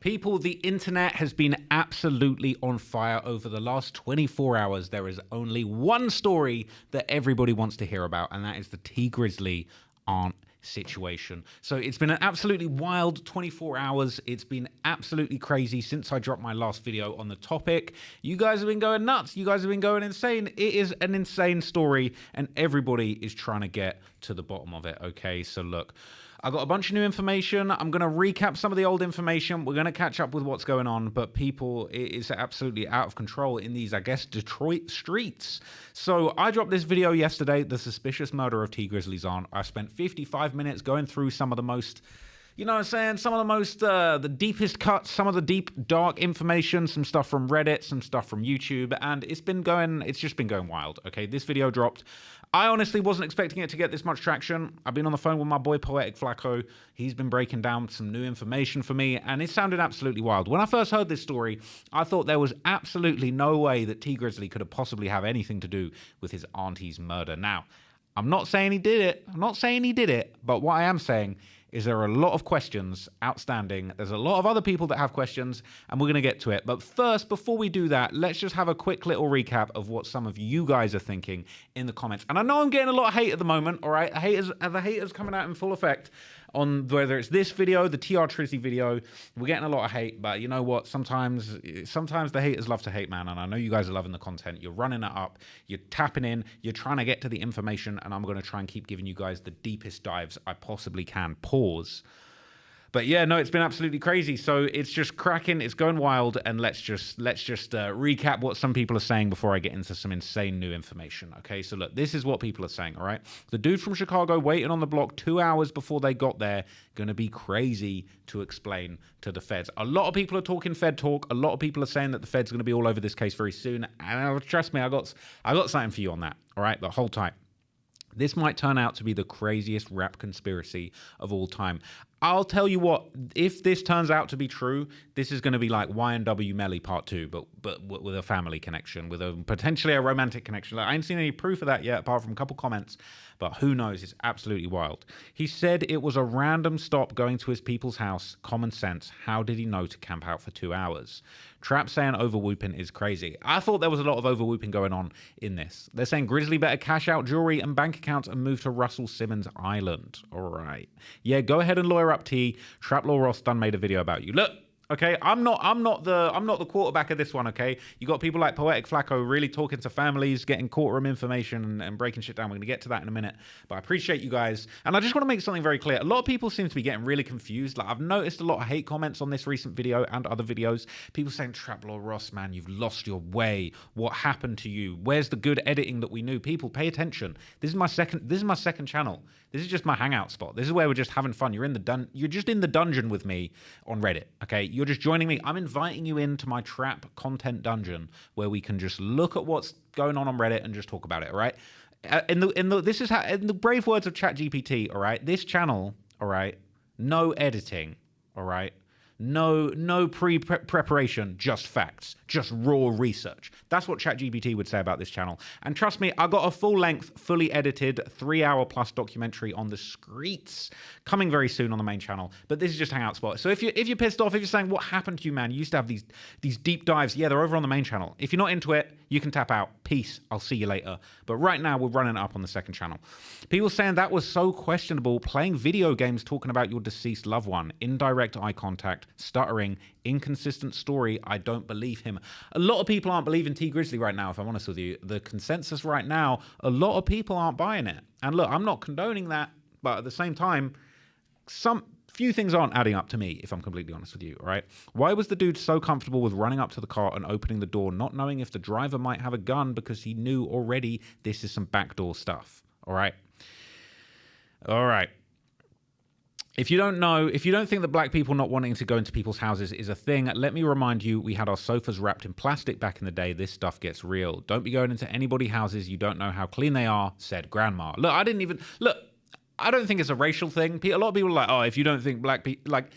People, the internet has been absolutely on fire over the last 24 hours. There is only one story that everybody wants to hear about, and that is the T Grizzly aunt situation. So it's been an absolutely wild 24 hours. It's been absolutely crazy since I dropped my last video on the topic. You guys have been going nuts. You guys have been going insane. It is an insane story, and everybody is trying to get to the bottom of it. Okay, so look, I got a bunch of new information. I'm going to recap some of the old information. We're going to catch up with what's going on, but people, it is absolutely out of control in these, I guess, Detroit streets. So I dropped this video yesterday, the suspicious murder of T Grizzly's aunt. I spent 55 minutes going through some of the most, you know what I'm saying, some of the most, the deepest cuts, some of the deep, dark information, some stuff from Reddit, some stuff from YouTube, and it's just been going wild, okay? This video dropped. I honestly wasn't expecting it to get this much traction. I've been on the phone with my boy Poetic Flacco. He's been breaking down some new information for me, and it sounded absolutely wild. When I first heard this story, I thought there was absolutely no way that T Grizzly could have possibly have anything to do with his auntie's murder. Now, I'm not saying he did it. But what I am saying is there are a lot of questions outstanding. There's a lot of other people that have questions, and we're going to get to it. But first, before we do that, let's just have a quick little recap of what some of you guys are thinking in the comments. And I know I'm getting a lot of hate at the moment, all right? The haters coming out in full effect on whether it's this video, the TR Trizzy video. We're getting a lot of hate, but you know what? Sometimes the haters love to hate, man. And I know you guys are loving the content. You're running it up. You're tapping in. You're trying to get to the information, and I'm going to try and keep giving you guys the deepest dives I possibly can. Pause. But yeah, no, it's been absolutely crazy. So it's just cracking. It's going wild. And let's just recap what some people are saying before I get into some insane new information. Okay, so look, this is what people are saying, all right? The dude from Chicago waiting on the block 2 hours before they got there, gonna be crazy to explain to the feds. A lot of people are talking Fed talk. A lot of people are saying that the Fed's gonna be all over this case very soon. And trust me, I got something for you on that, all right? But hold tight. This might turn out to be the craziest rap conspiracy of all time. I'll tell you what, if this turns out to be true, this is going to be like Y&W Melly Part 2, but with a family connection, with potentially a romantic connection. Like, I ain't seen any proof of that yet, apart from a couple comments, but who knows? It's absolutely wild. He said it was a random stop going to his people's house. Common sense. How did he know to camp out for 2 hours? Trap saying overwhooping is crazy. I thought there was a lot of overwhooping going on in this. They're saying Grizzly better cash out jewelry and bank accounts and move to Russell Simmons Island. All right. Yeah, go ahead and lawyer up T. Trap Law Ross done made a video about you. Look, okay, I'm not the quarterback of this one, okay? You got people like Poetic Flacco really talking to families, getting courtroom information and breaking shit down. We're going to get to that in a minute. But I appreciate you guys. And I just want to make something very clear. A lot of people seem to be getting really confused. Like, I've noticed a lot of hate comments on this recent video and other videos. People saying, Trap Law Ross, man, you've lost your way. What happened to you? Where's the good editing that we knew? People, pay attention. This is my second channel. This is just my hangout spot. This is where we're just having fun. You're just in the dungeon with me on Reddit, okay? You're just joining me. I'm inviting you into my trap content dungeon where we can just look at what's going on Reddit and just talk about it, all right? In the brave words of ChatGPT, all right? This channel, all right? No editing, all right? No preparation, just facts, just raw research. That's what ChatGPT would say about this channel. And trust me, I got a full-length, fully edited, 3-hour-plus documentary on the streets coming very soon on the main channel. But this is just Hangout Spot. So if you're pissed off, if you're saying, what happened to you, man? You used to have these deep dives. Yeah, they're over on the main channel. If you're not into it, you can tap out. Peace. I'll see you later. But right now, we're running it up on the second channel. People saying that was so questionable, playing video games talking about your deceased loved one, indirect eye contact, stuttering, inconsistent story. I don't believe him. A lot of people aren't believing T Grizzly right now, if I'm honest with you. The consensus right now, a lot of people aren't buying it. And look, I'm not condoning that, but at the same time, few things aren't adding up to me, if I'm completely honest with you, all right? Why was the dude so comfortable with running up to the car and opening the door, not knowing if the driver might have a gun because he knew already this is some backdoor stuff, all right? All right. If you don't think that black people not wanting to go into people's houses is a thing, let me remind you, we had our sofas wrapped in plastic back in the day. This stuff gets real. Don't be going into anybody's houses. You don't know how clean they are, said grandma. Look, I don't think it's a racial thing. A lot of people are like, oh, if you don't think black people, like,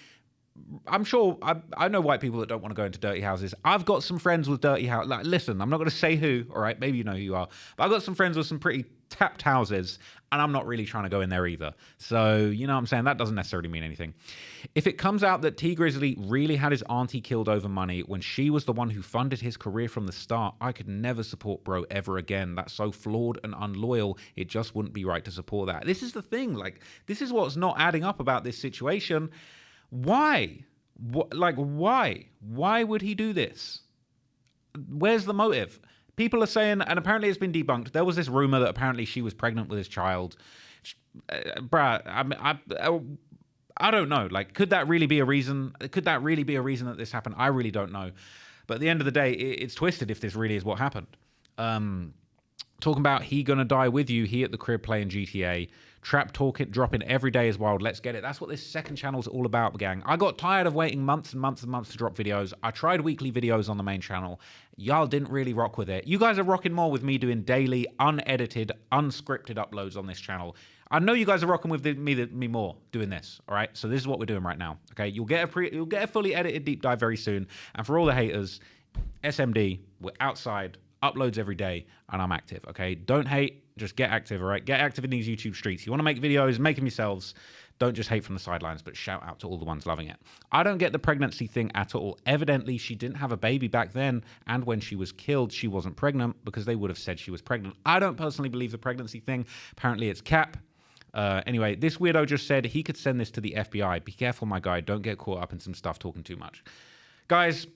I'm sure, I know white people that don't want to go into dirty houses. I've got some friends with dirty houses. Like, listen, I'm not going to say who, all right? Maybe you know who you are. But I've got some friends with some pretty tapped houses, and I'm not really trying to go in there either. So, you know what I'm saying? That doesn't necessarily mean anything. If it comes out that T Grizzly really had his auntie killed over money when she was the one who funded his career from the start, I could never support bro ever again. That's so flawed and unloyal. It just wouldn't be right to support that. This is the thing. Like, this is what's not adding up about this situation. Why? Why? Why would he do this? Where's the motive? People are saying, and apparently it's been debunked, there was this rumor that apparently she was pregnant with his child. I don't know. Like, could that really be a reason? Could that really be a reason that this happened? I really don't know. But at the end of the day, it's twisted if this really is what happened. Talking about he gonna die with you, he at the crib playing GTA. Trap talking, dropping every day is wild. Let's get it. That's what this second channel's all about, gang. I got tired of waiting months and months and months to drop videos. I tried weekly videos on the main channel. Y'all didn't really rock with it. You guys are rocking more with me doing daily, unedited, unscripted uploads on this channel. I know you guys are rocking with me more doing this. All right, so this is what we're doing right now. Okay, you'll get a fully edited deep dive very soon. And for all the haters, SMD, we're outside. Uploads every day, and I'm active, okay? Don't hate, just get active, all right? Get active in these YouTube streets. You want to make videos, make them yourselves. Don't just hate from the sidelines, but shout out to all the ones loving it. I don't get the pregnancy thing at all. Evidently, she didn't have a baby back then, and when she was killed, she wasn't pregnant because they would have said she was pregnant. I don't personally believe the pregnancy thing. Apparently, it's cap. Anyway, this weirdo just said he could send this to the FBI. Be careful, my guy. Don't get caught up in some stuff talking too much. Guys,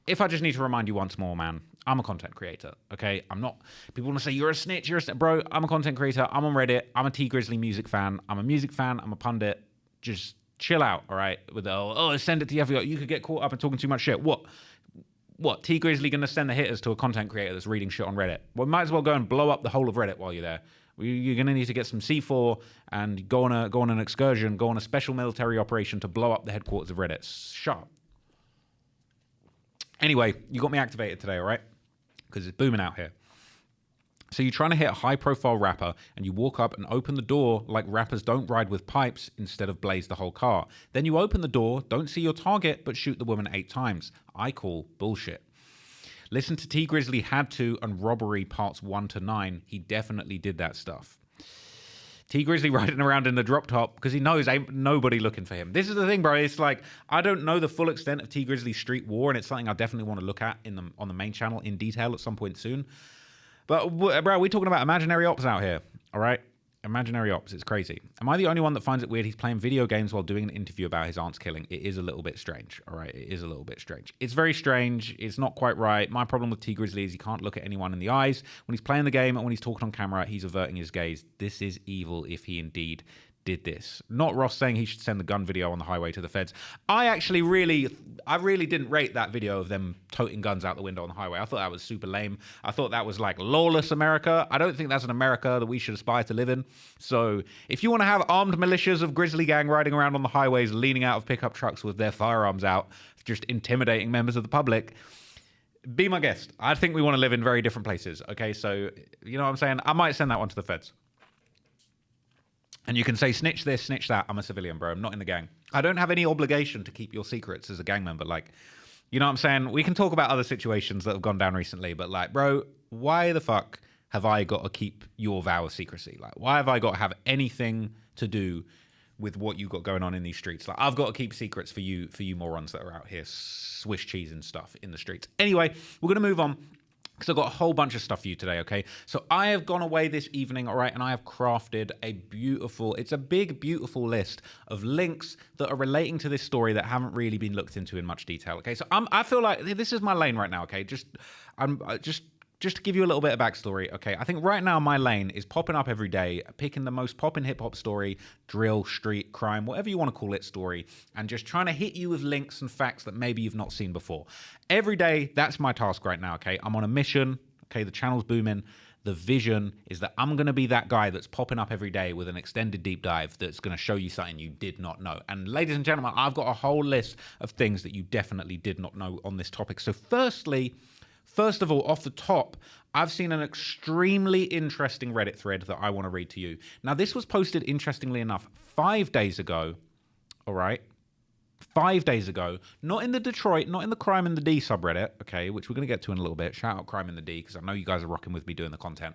if I just need to remind you once more, man, I'm a content creator, okay? I'm not... People want to say, you're a snitch, Bro, I'm a content creator. I'm on Reddit. I'm a T Grizzly music fan. I'm a music fan. I'm a pundit. Just chill out, all right? With the, send it to the FBI. You could get caught up in talking too much shit. What? T Grizzly going to send the hitters to a content creator that's reading shit on Reddit? Well, might as well go and blow up the whole of Reddit while you're there. You're going to need to get some C4 and go on an excursion, go on a special military operation to blow up the headquarters of Reddit. Sharp. Anyway, you got me activated today, all right? Because it's booming out here. So you're trying to hit a high-profile rapper, and you walk up and open the door like rappers don't ride with pipes instead of blaze the whole car. Then you open the door, don't see your target, but shoot the woman 8 times. I call bullshit. Listen to T Grizzly Had To and Robbery Parts 1 to 9. He definitely did that stuff. T Grizzly riding around in the drop top because he knows ain't nobody looking for him. This is the thing, bro. It's like, I don't know the full extent of T Grizzly's street war, and it's something I definitely want to look at on the main channel in detail at some point soon. But, bro, we're talking about imaginary ops out here, all right? Imaginary ops, it's crazy. Am I the only one that finds it weird he's playing video games while doing an interview about his aunt's killing? It is a little bit strange, all right? It is a little bit strange. It's very strange. It's not quite right. My problem with T Grizzly is he can't look at anyone in the eyes. When he's playing the game and when he's talking on camera, he's averting his gaze. This is evil if he indeed did this. Not Ross saying he should send the gun video on the highway to the feds. I really didn't rate that video of them toting guns out the window on the highway. I thought that was super lame. I thought that was like lawless America. I don't think that's an America that we should aspire to live in. So if you want to have armed militias of Grizzly Gang riding around on the highways, leaning out of pickup trucks with their firearms out, just intimidating members of the public, be my guest. I think we want to live in very different places. Okay, so you know what I'm saying? I might send that one to the feds. And you can say, snitch this, snitch that. I'm a civilian, bro. I'm not in the gang. I don't have any obligation to keep your secrets as a gang member. Like, you know what I'm saying? We can talk about other situations that have gone down recently, but like, bro, why the fuck have I got to keep your vow of secrecy? Like, why have I got to have anything to do with what you got going on in these streets? Like, I've got to keep secrets for you morons that are out here Swiss cheese and stuff in the streets. Anyway, we're going to move on, because I've got a whole bunch of stuff for you today, okay? So I have gone away this evening, all right, and I have crafted it's a big, beautiful list of links that are relating to this story that haven't really been looked into in much detail, okay? So I feel like this is my lane right now, okay? Just to give you a little bit of backstory, okay? I think right now my lane is popping up every day, picking the most popping hip-hop story, drill, street, crime, whatever you want to call it story, and just trying to hit you with links and facts that maybe you've not seen before. Every day, that's my task right now, okay? I'm on a mission, okay? The channel's booming. The vision is that I'm going to be that guy that's popping up every day with an extended deep dive that's going to show you something you did not know. And ladies and gentlemen, I've got a whole list of things that you definitely did not know on this topic. So First of all, off the top, I've seen an extremely interesting Reddit thread that I want to read to you. Now, this was posted, interestingly enough, 5 days ago, all right? 5 days ago, not in the Crime in the D subreddit, okay, which we're going to get to in a little bit. Shout out Crime in the D, because I know you guys are rocking with me doing the content.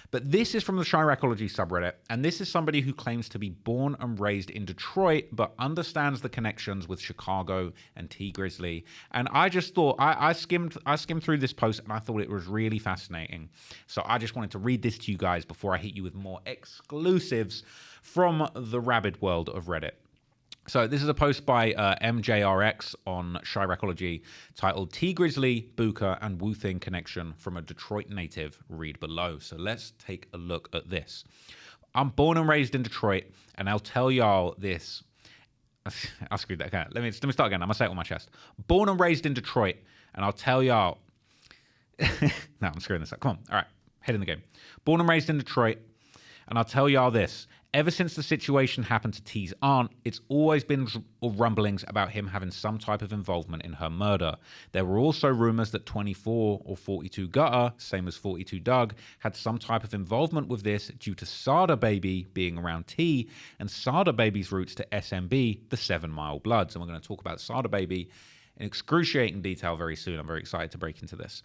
But this is from the Chiracology subreddit, and this is somebody who claims to be born and raised in Detroit, but understands the connections with Chicago and T Grizzly. And I just thought, I skimmed through this post, and I thought it was really fascinating. So I just wanted to read this to you guys before I hit you with more exclusives from the rabid world of Reddit. So this is a post by MJRX on Chiracology titled T Grizzly, Booker, and Wu Thing Connection from a Detroit Native. Read below. So let's take a look at this. I'm born and raised in Detroit, and I'll tell y'all this. I'll screw that. Okay, let me start again. I'm going to say it on my chest. Born and raised in Detroit, and I'll tell y'all. No, I'm screwing this up. Come on. All right, head in the game. Born and raised in Detroit, and I'll tell y'all this. Ever since the situation happened to T's aunt, it's always been rumblings about him having some type of involvement in her murder. There were also rumors that 24 or 42 Gutter, same as 42 Doug, had some type of involvement with this due to Sada Baby being around T and Sada Baby's roots to SMB, the 7 Mile Bloods. And we're going to talk about Sada Baby in excruciating detail very soon. I'm very excited to break into this.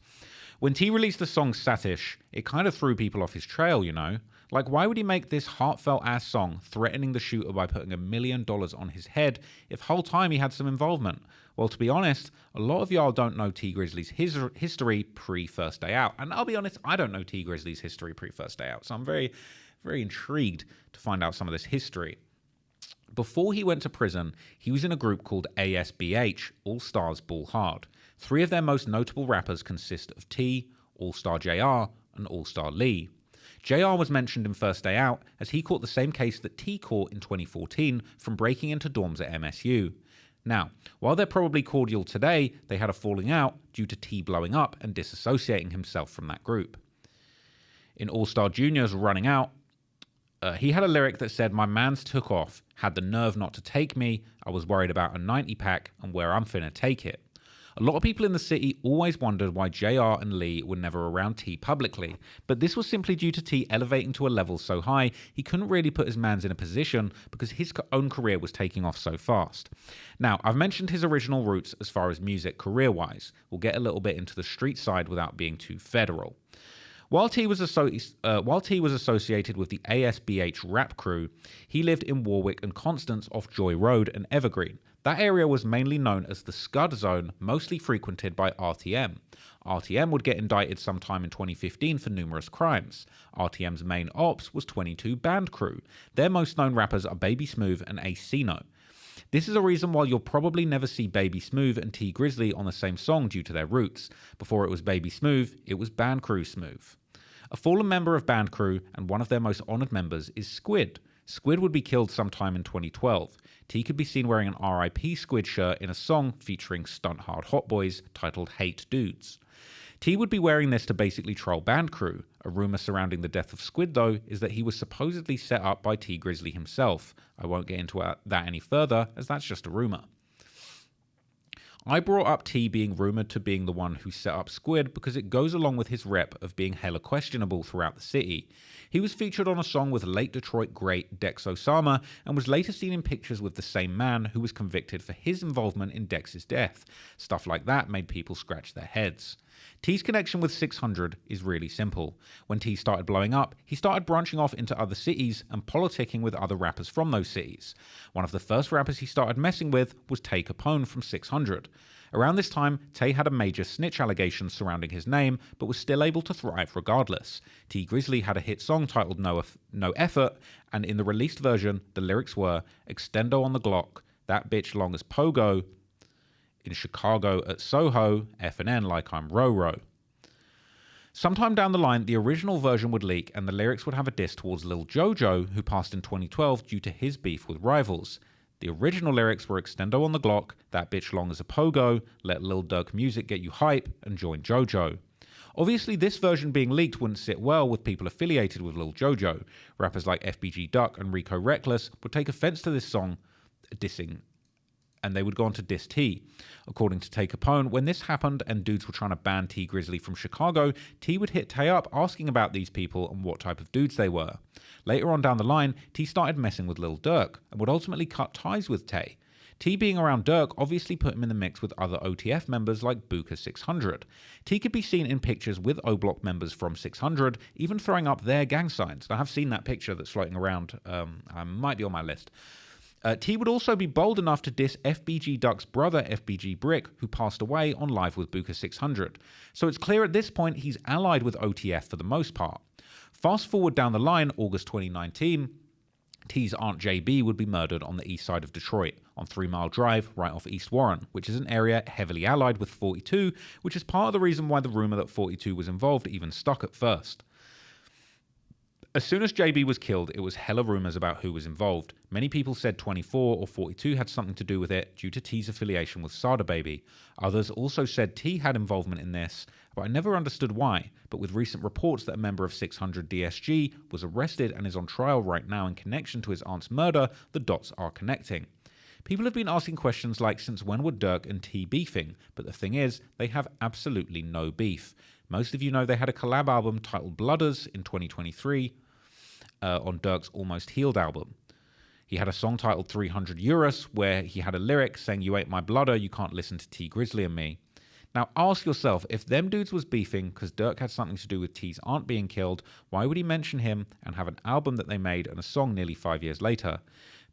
When T released the song Satish, it kind of threw people off his trail, you know? Like, why would he make this heartfelt-ass song threatening the shooter by putting $1 million on his head if whole time he had some involvement? Well, to be honest, a lot of y'all don't know T Grizzly's history pre-First Day Out. And I'll be honest, I don't know T Grizzly's history pre-First Day Out. So I'm very, very intrigued to find out some of this history. Before he went to prison, he was in a group called ASBH, All Stars Ball Hard. 3 of their most notable rappers consist of T, All Star JR, and All Star Lee. JR was mentioned in First Day Out as he caught the same case that T caught in 2014 from breaking into dorms at MSU. Now, while they're probably cordial today, they had a falling out due to T blowing up and disassociating himself from that group. In All Star Junior's Running Out, he had a lyric that said, "My mans took off, had the nerve not to take me, I was worried about a 90 pack and where I'm finna take it." A lot of people in the city always wondered why JR and Lee were never around T publicly, but this was simply due to T elevating to a level so high he couldn't really put his mans in a position because his own career was taking off so fast. Now, I've mentioned his original roots as far as music career-wise. We'll get a little bit into the street side without being too federal. While T was associated with the ASBH rap crew, he lived in Warwick and Constance off Joy Road and Evergreen. That area was mainly known as the Scud Zone, mostly frequented by RTM. RTM would get indicted sometime in 2015 for numerous crimes. RTM's main ops was 22 Band Crew. Their most known rappers are Baby Smooth and Acino. This is a reason why you'll probably never see Baby Smooth and T Grizzly on the same song due to their roots. Before it was Baby Smooth, it was Band Crew Smooth. A fallen member of Band Crew and one of their most honoured members is Squid. Squid would be killed sometime in 2012. T could be seen wearing an RIP Squid shirt in a song featuring Stunt Hard Hot Boys titled Hate Dudes. T would be wearing this to basically troll Band Crew. A rumour surrounding the death of Squid, though, is that he was supposedly set up by T Grizzly himself. I won't get into that any further, as that's just a rumour. I brought up T being rumoured to being the one who set up Squid because it goes along with his rep of being hella questionable throughout the city. He was featured on a song with late Detroit great Dex Osama and was later seen in pictures with the same man who was convicted for his involvement in Dex's death. Stuff like that made people scratch their heads. T's connection with 600 is really simple. When T started blowing up, he started branching off into other cities and politicking with other rappers from those cities. One of the first rappers he started messing with was Tay Capone from 600. Around this time, Tay had a major snitch allegation surrounding his name, but was still able to thrive regardless. T Grizzly had a hit song titled No Effort, and in the released version, the lyrics were, "Extendo on the Glock, that bitch long as Pogo, in Chicago at Soho, F&N like I'm Ro-Ro." Sometime down the line, the original version would leak and the lyrics would have a diss towards Lil Jojo, who passed in 2012 due to his beef with rivals. The original lyrics were "Extendo on the Glock, that bitch long as a pogo, let Lil Durk music get you hype, and join JoJo." Obviously, this version being leaked wouldn't sit well with people affiliated with Lil Jojo. Rappers like FBG Duck and Rico Reckless would take offense to this song dissing, and they would go on to diss T. According to Tay Capone, when this happened and dudes were trying to ban T Grizzly from Chicago, T would hit Tay up asking about these people and what type of dudes they were. Later on down the line, T started messing with Lil Durk and would ultimately cut ties with Tay. T being around Dirk obviously put him in the mix with other OTF members like Booker 600. T could be seen in pictures with O-Block members from 600, even throwing up their gang signs. I have seen that picture that's floating around. I might be on my list. T would also be bold enough to diss FBG Duck's brother FBG Brick, who passed away on Live with Booker 600. So it's clear at this point he's allied with OTF for the most part. Fast forward down the line, August 2019, T's aunt JB would be murdered on the east side of Detroit, on 3 Mile Drive, right off East Warren, which is an area heavily allied with 42, which is part of the reason why the rumour that 42 was involved even stuck at first. As soon as JB was killed, it was hella rumours about who was involved. Many people said 24 or 42 had something to do with it due to T's affiliation with Sada Baby. Others also said T had involvement in this, but I never understood why. But with recent reports that a member of 600 DSG was arrested and is on trial right now in connection to his aunt's murder, the dots are connecting. People have been asking questions like, since when were Dirk and T beefing? But the thing is, they have absolutely no beef. Most of you know they had a collab album titled Blooders in 2023 on Dirk's Almost Healed album. He had a song titled 300 Euros where he had a lyric saying, "You ain't my blooder, you can't listen to T Grizzly and me." Now ask yourself, if them dudes was beefing because Dirk had something to do with T's aunt being killed, why would he mention him and have an album that they made and a song nearly 5 years later?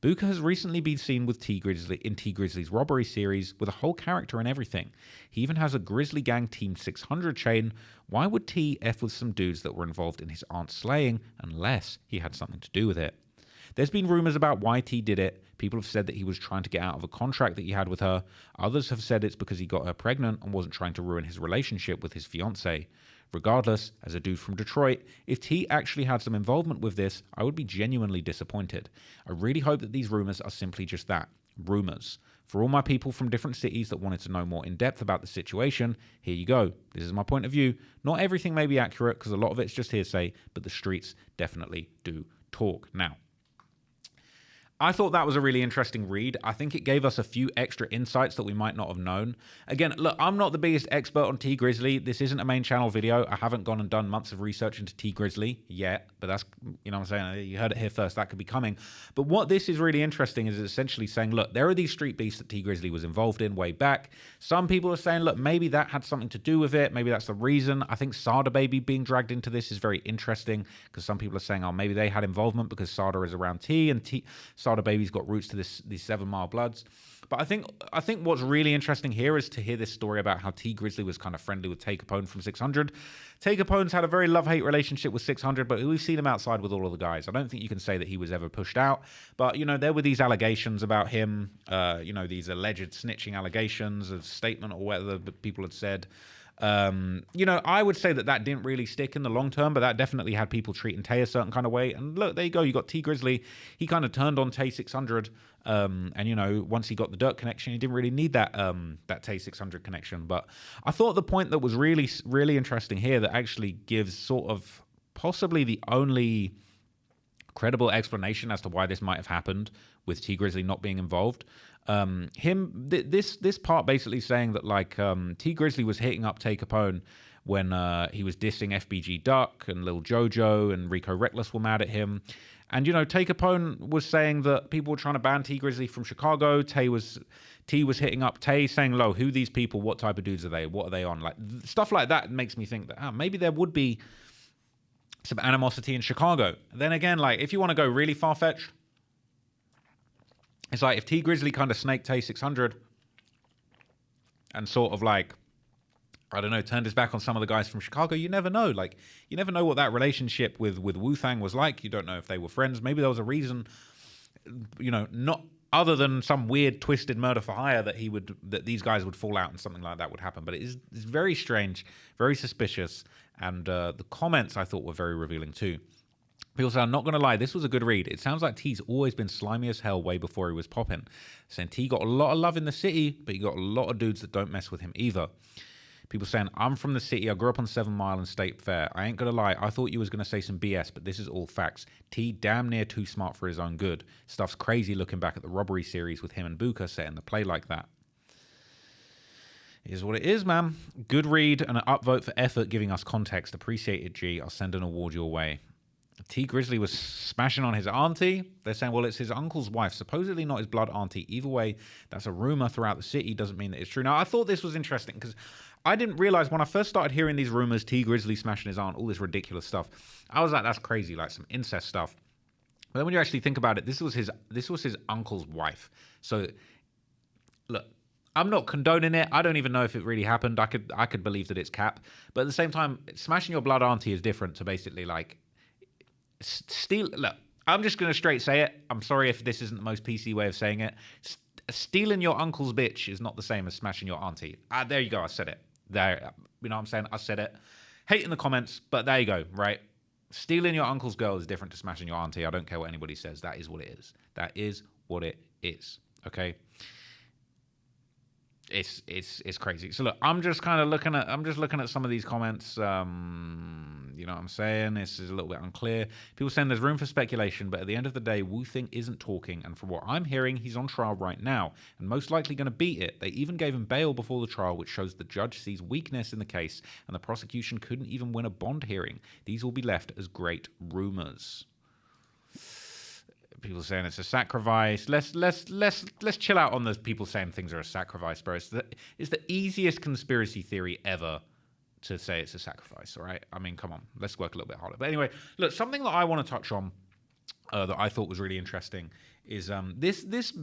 Booker has recently been seen with T Grizzly in T Grizzly's robbery series with a whole character and everything. He even has a Grizzly Gang Team 600 chain. Why would T F with some dudes that were involved in his aunt's slaying unless he had something to do with it? There's been rumours about why T did it. People have said that he was trying to get out of a contract that he had with her. Others have said it's because he got her pregnant and wasn't trying to ruin his relationship with his fiancée. Regardless, as a dude from Detroit, if T actually had some involvement with this, I would be genuinely disappointed. I really hope that these rumours are simply just that, rumours. For all my people from different cities that wanted to know more in depth about the situation, here you go. This is my point of view. Not everything may be accurate because a lot of it's just hearsay, but the streets definitely do talk. Now, I thought that was a really interesting read. I think it gave us a few extra insights that we might not have known. Again, look, I'm not the biggest expert on T Grizzly. This isn't a main channel video. I haven't gone and done months of research into T Grizzly yet, but that's, you know what I'm saying? You heard it here first. That could be coming. But what this is really interesting is essentially saying, look, there are these street beefs that T Grizzly was involved in way back. Some people are saying, look, maybe that had something to do with it. Maybe that's the reason. I think Sada Baby being dragged into this is very interesting because some people are saying, oh, maybe they had involvement because Sada is around T and Sada Baby's got roots to these 7 Mile Bloods. But I think what's really interesting here is to hear this story about how T Grizzly was kind of friendly with Tay Capone from 600. Tay Capone's had a very love-hate relationship with 600, but we've seen him outside with all of the guys. I don't think you can say that he was ever pushed out. But, you know, there were these allegations about him, you know, these alleged snitching allegations, a statement or whatever that people had said. You know, I would say that didn't really stick in the long term, but that definitely had people treating Tay a certain kind of way. And look, there you go. You got T Grizzly. He kind of turned on Tay 600. And, you know, once he got the Dirk connection, he didn't really need that Tay 600 connection. But I thought the point that was really, really interesting here that actually gives sort of possibly the only credible explanation as to why this might have happened with T Grizzly not being involved. This part basically saying that like T Grizzly was hitting up Tay Capone when he was dissing FBG Duck and Lil Jojo and Rico Reckless were mad at him. And, you know, Tay Capone was saying that people were trying to ban T Grizzly from Chicago. T was hitting up Tay saying, "Lo, who these people? What type of dudes are they? What are they on?" Like stuff like that makes me think that maybe there would be some animosity in Chicago. Then again, like if you want to go really far-fetched, it's like if T Grizzly kind of snaked Tay 600 and sort of like, I don't know, turned his back on some of the guys from Chicago, you never know. Like, you never know what that relationship with Wu-Tang was like. You don't know if they were friends. Maybe there was a reason, you know, not other than some weird twisted murder for hire that these guys would fall out and something like that would happen. But it's very strange, very suspicious. And the comments I thought were very revealing too. People say, I'm not going to lie, this was a good read. It sounds like T's always been slimy as hell way before he was popping. Saying T got a lot of love in the city, but he got a lot of dudes that don't mess with him either. People saying, I'm from the city, I grew up on 7 Mile and State Fair. I ain't going to lie, I thought you was going to say some BS, but this is all facts. T damn near too smart for his own good. Stuff's crazy looking back at the robbery series with him and Booker setting the play like that. It is what it is, man. Good read and an upvote for effort giving us context. Appreciate it, G. I'll send an award your way. T Grizzly was smashing on his auntie. They're saying, well, it's his uncle's wife, supposedly not his blood auntie. Either way, that's a rumor throughout the city. Doesn't mean that it's true. Now, I thought this was interesting because I didn't realize when I first started hearing these rumors, T Grizzly smashing his aunt, all this ridiculous stuff. I was like, that's crazy, like some incest stuff. But then when you actually think about it, this was his uncle's wife. So, look, I'm not condoning it. I don't even know if it really happened. I could believe that it's cap. But at the same time, smashing your blood auntie is different to basically like steal. Look, I'm just going to straight say it. I'm sorry if this isn't the most PC way of saying it. Stealing your uncle's bitch is not the same as smashing your auntie. There you go. I said it. There, you know what I'm saying? I said it. Hate in the comments, but there you go, right? Stealing your uncle's girl is different to smashing your auntie. I don't care what anybody says. That is what it is. That is what it is. Okay? It's crazy. So look, I'm just looking at some of these comments. You know what I'm saying? This is a little bit unclear. People saying there's room for speculation, but at the end of the day, Wu Thing isn't talking, and from what I'm hearing, he's on trial right now, and most likely going to beat it. They even gave him bail before the trial, which shows the judge sees weakness in the case, and the prosecution couldn't even win a bond hearing. These will be left as great rumors. People saying it's a sacrifice. Let's chill out on those people saying things are a sacrifice, bro. It's the easiest conspiracy theory ever to say it's a sacrifice. All right, I mean, come on, let's work a little bit harder. But anyway, look, something that I want to touch on that I thought was really interesting is this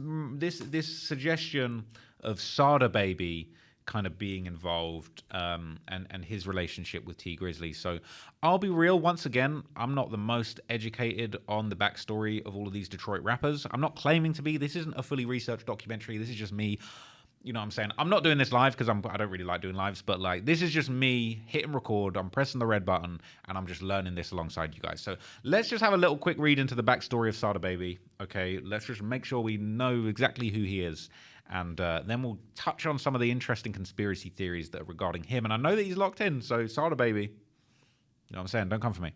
suggestion of Sada Baby kind of being involved and his relationship with T Grizzly. So I'll be real, once again, I'm not the most educated on the backstory of all of these Detroit rappers. I'm not claiming to be. This isn't a fully researched documentary. This is just me. You know what I'm saying? I'm not doing this live because I don't really like doing lives, but like this is just me hitting record. I'm pressing the red button and I'm just learning this alongside you guys. So let's just have a little quick read into the backstory of Sada Baby. Okay, let's just make sure we know exactly who he is. And then we'll touch on some of the interesting conspiracy theories that are regarding him. And I know that he's locked in, so Sada Baby, you know what I'm saying? Don't come for me.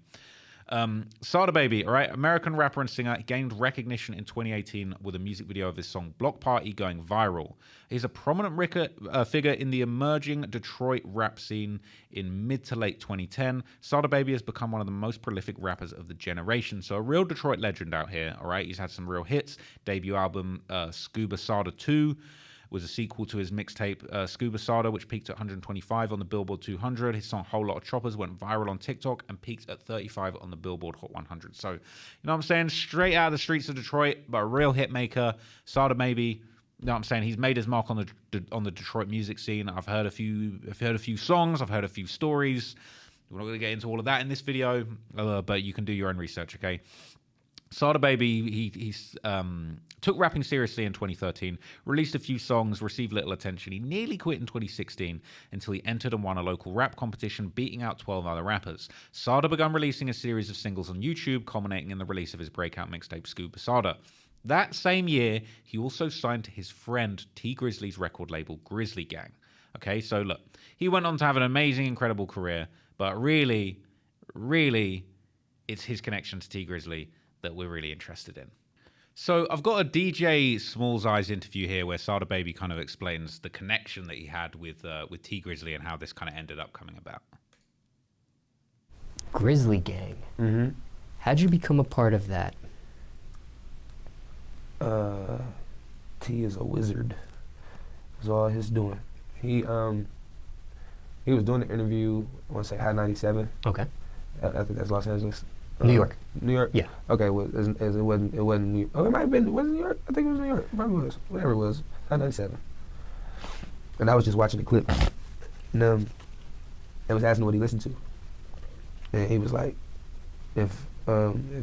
Sada Baby, all right, American rapper and singer, gained recognition in 2018 with a music video of his song Block Party going viral. He's a prominent figure in the emerging Detroit rap scene in mid to late 2010. Sada Baby has become one of the most prolific rappers of the generation. So a real Detroit legend out here, all right? He's had some real hits. Debut album Scuba Sada 2 was a sequel to his mixtape Scuba Sada, which peaked at 125 on the Billboard 200. His song Whole Lot of Choppers went viral on TikTok and peaked at 35 on the Billboard Hot 100. So, you know what I'm saying? Straight out of the streets of Detroit, but a real hit maker. Sada Baby, you know what I'm saying? He's made his mark on the Detroit music scene. I've heard a few songs. I've heard a few stories. We're not going to get into all of that in this video, but you can do your own research, okay? Sada Baby, he's took rapping seriously in 2013, released a few songs, received little attention. He nearly quit in 2016 until he entered and won a local rap competition, beating out 12 other rappers. Sada began releasing a series of singles on YouTube, culminating in the release of his breakout mixtape Scuba Sada. That same year, he also signed to his friend T Grizzly's record label Grizzly Gang. Okay, so look, he went on to have an amazing, incredible career, but really, it's his connection to T Grizzly that we're really interested in. So I've got a DJ Smalls Eyes interview here where Sada Baby kind of explains the connection that he had with T Grizzly and how this kind of ended up coming about. Grizzly Gang. Mm-hmm. How'd you become a part of that? T is a wizard. That's all he's doing. He was doing the interview, I want to say High 97. Okay. I think that's Los Angeles. New York. New York? Yeah. Okay, well, it wasn't New York. Oh, it might have been, was it New York? I think it was New York. Probably was. Whatever it was. High 97. And I was just watching the clip. And I was asking what he listened to. And he was like, if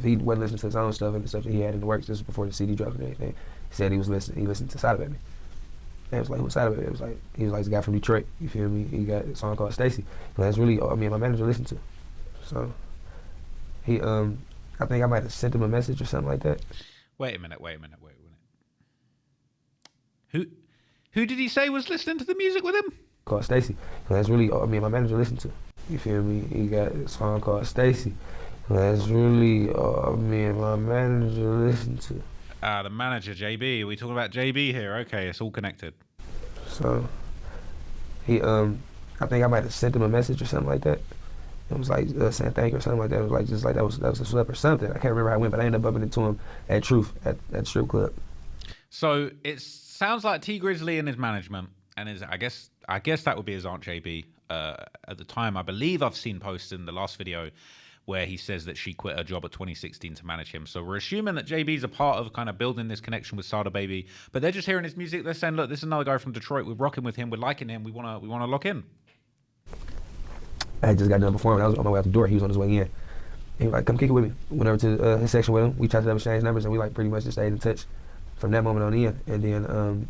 he wasn't listening to his own stuff and the stuff that he had in the works, this was before the CD dropped and everything, he said he listened to Sada Baby. And I was like, who's Sada Baby? He was like the guy from Detroit, you feel me? He got a song called Stacy. And that's really all me and my manager listened to. So he, I think I might have sent him a message or something like that. Wait a minute. Who did he say was listening to the music with him? Called Stacy. And that's really all me and my manager listened to. You feel me? He got a song called Stacy. And that's really all me and my manager listened to. The manager, JB. Are we talking about JB here? Okay, it's all connected. So he, I think I might have sent him a message or something like that. It was like saying thank you or something like that. It was like just like that was a slip or something. I can't remember how it went, but I ended up bumping into him at Truth at the strip club. So it sounds like T Grizzly and his management, and his I guess that would be his Aunt JB. At the time, I believe I've seen posts in the last video where he says that she quit her job at 2016 to manage him. So we're assuming that JB's a part of kind of building this connection with Sada Baby, but they're just hearing his music. They're saying, look, this is another guy from Detroit. We're rocking with him. We're liking him. We want to lock in. I had just got done performing. I was on my way out the door. He was on his way in. He was like, come kick it with me. Went over to his section with him. We chatted up, exchanged numbers, and we like pretty much just stayed in touch from that moment on in. And then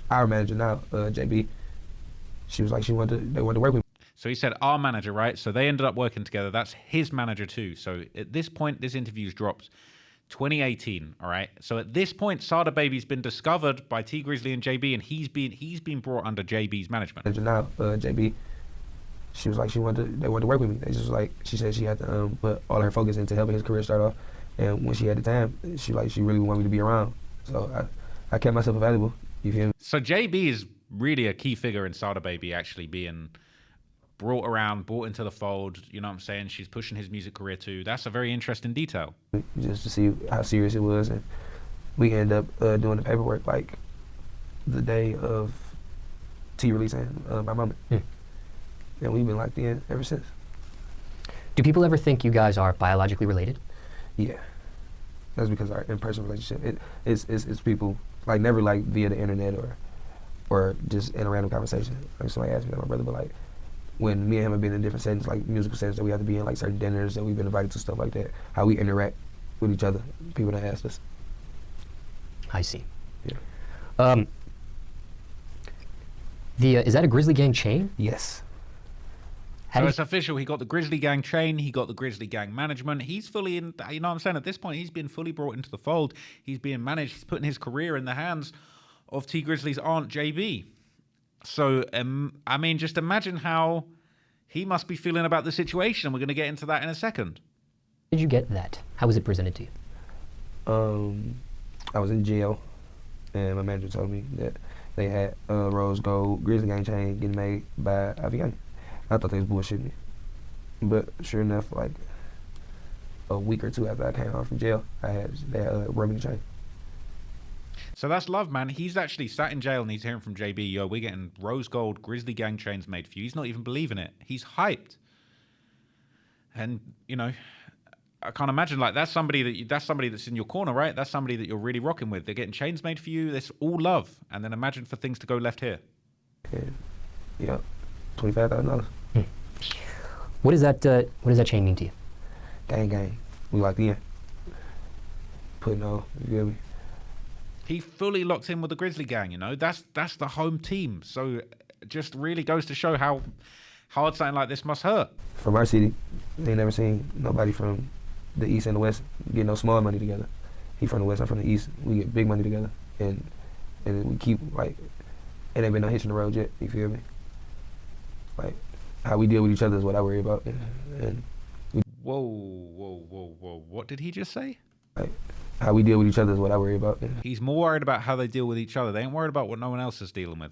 our manager now, JB, she was like, they wanted to work with me. So he said our manager, right? So they ended up working together. That's his manager too. So at this point, this interview's dropped 2018, all right? So at this point, Sada Baby's been discovered by T Grizzly and JB, and he's been brought under JB's management. Manager now, JB, she was like, they wanted to work with me. They just was like, she said she had to put all her focus into helping his career start off. And when she had the time, she really wanted me to be around. So I kept myself available. You feel me? So JB is really a key figure in Sada Baby actually being brought into the fold. You know what I'm saying? She's pushing his music career too. That's a very interesting detail. Just to see how serious it was. And we ended up doing the paperwork like the day of T releasing My Moment. And we've been locked in ever since. Do people ever think you guys are biologically related? Yeah. That's because our in-person relationship, it's people, like never like via the internet or just in a random conversation. Like somebody asked me that, my brother, but like when me and him have been in different settings, like musical settings that we have to be in, like certain dinners that we've been invited to, stuff like that, how we interact with each other, people that asked us. I see. Yeah. Is that a Grizzly Gang chain? Yes. So it's official. He got the Grizzly Gang chain. He got the Grizzly Gang management. He's fully in, you know what I'm saying? At this point, he's been fully brought into the fold. He's being managed. He's putting his career in the hands of T Grizzly's Aunt JB. So, I mean, just imagine how he must be feeling about the situation. We're going to get into that in a second. How did you get that? How was it presented to you? I was in jail, and my manager told me that they had Rose Gold Grizzly Gang chain getting made by Aviani. I thought they was bullshitting me. But sure enough, like a week or two after I came home from jail, they had run me the chain. So that's love, man. He's actually sat in jail and he's hearing from JB, yo, we're getting rose gold Grizzly Gang chains made for you. He's not even believing it. He's hyped. And, you know, I can't imagine, like, that's somebody that's in your corner, right? That's somebody that you're really rocking with. They're getting chains made for you. That's all love. And then imagine for things to go left here. Yeah, $25,000. What does that chain mean to you? Gang. We locked in. Putting on, you feel me? He fully locked in with the Grizzly Gang, you know? That's the home team. So it just really goes to show how hard something like this must hurt. From our city, they ain't never seen nobody from the East and the West get no small money together. He from the West, I'm from the East. We get big money together. And we keep, like, it ain't been no hitch in the road yet, you feel me? Like, how we deal with each other is what I worry about. And Whoa. What did he just say? Like, how we deal with each other is what I worry about. He's more worried about how they deal with each other. They ain't worried about what no one else is dealing with.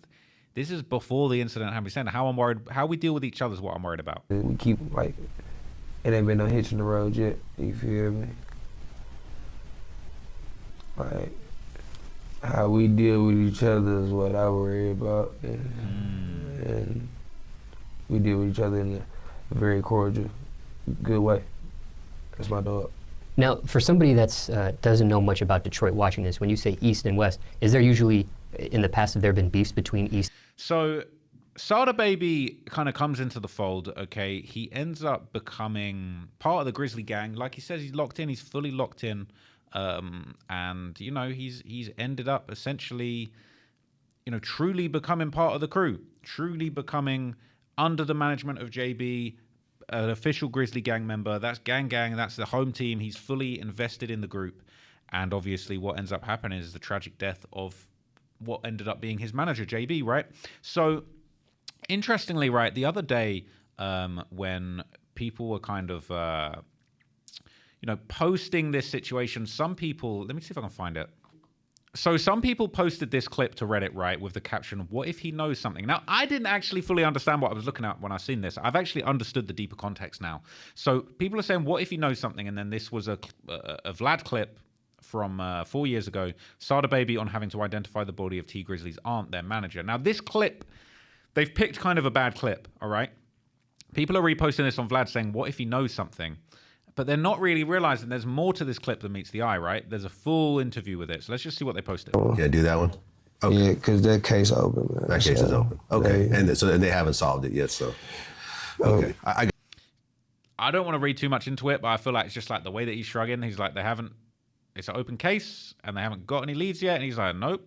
This is before the incident happened. He's saying how we deal with each other is what I'm worried about. We keep, like, it ain't been no hitch in the road yet, you feel me? Like, how we deal with each other is what I worry about. And we deal with each other in a very cordial, good way. That's my dog. Now, for somebody that's doesn't know much about Detroit watching this, when you say East and West, is there usually, in the past, have there been beefs between East? So, Sada Baby kind of comes into the fold, okay? He ends up becoming part of the Grizzly Gang. Like he says, he's locked in. He's fully locked in. And, you know, he's ended up essentially, you know, truly becoming part of the crew. Truly becoming under the management of JB, an official Grizzly Gang member. That's gang, that's the home team. He's fully invested in the group. And obviously what ends up happening is the tragic death of what ended up being his manager, JB, right? So, interestingly, right, the other day when people were kind of, you know, posting this situation, some people, let me see if I can find it. So some people posted this clip to Reddit, right, with the caption, "What if he knows something?" Now, I didn't actually fully understand what I was looking at when I seen this. I've actually understood the deeper context now. So people are saying, "What if he knows something?" And then this was a Vlad clip from 4 years ago. Sada Baby on having to identify the body of T Grizzly's aunt, their manager. Now, this clip, they've picked kind of a bad clip, all right? People are reposting this on Vlad saying, "What if he knows something?" But they're not really realizing there's more to this clip than meets the eye, right? There's a full interview with it. So let's just see what they posted. Yeah, do that one. Okay. Yeah, because that case open, man. That case is open. Okay, and they haven't solved it yet. So, okay, I don't want to read too much into it, but I feel like it's just like the way that he's shrugging. He's like, it's an open case, and they haven't got any leads yet. And he's like, nope,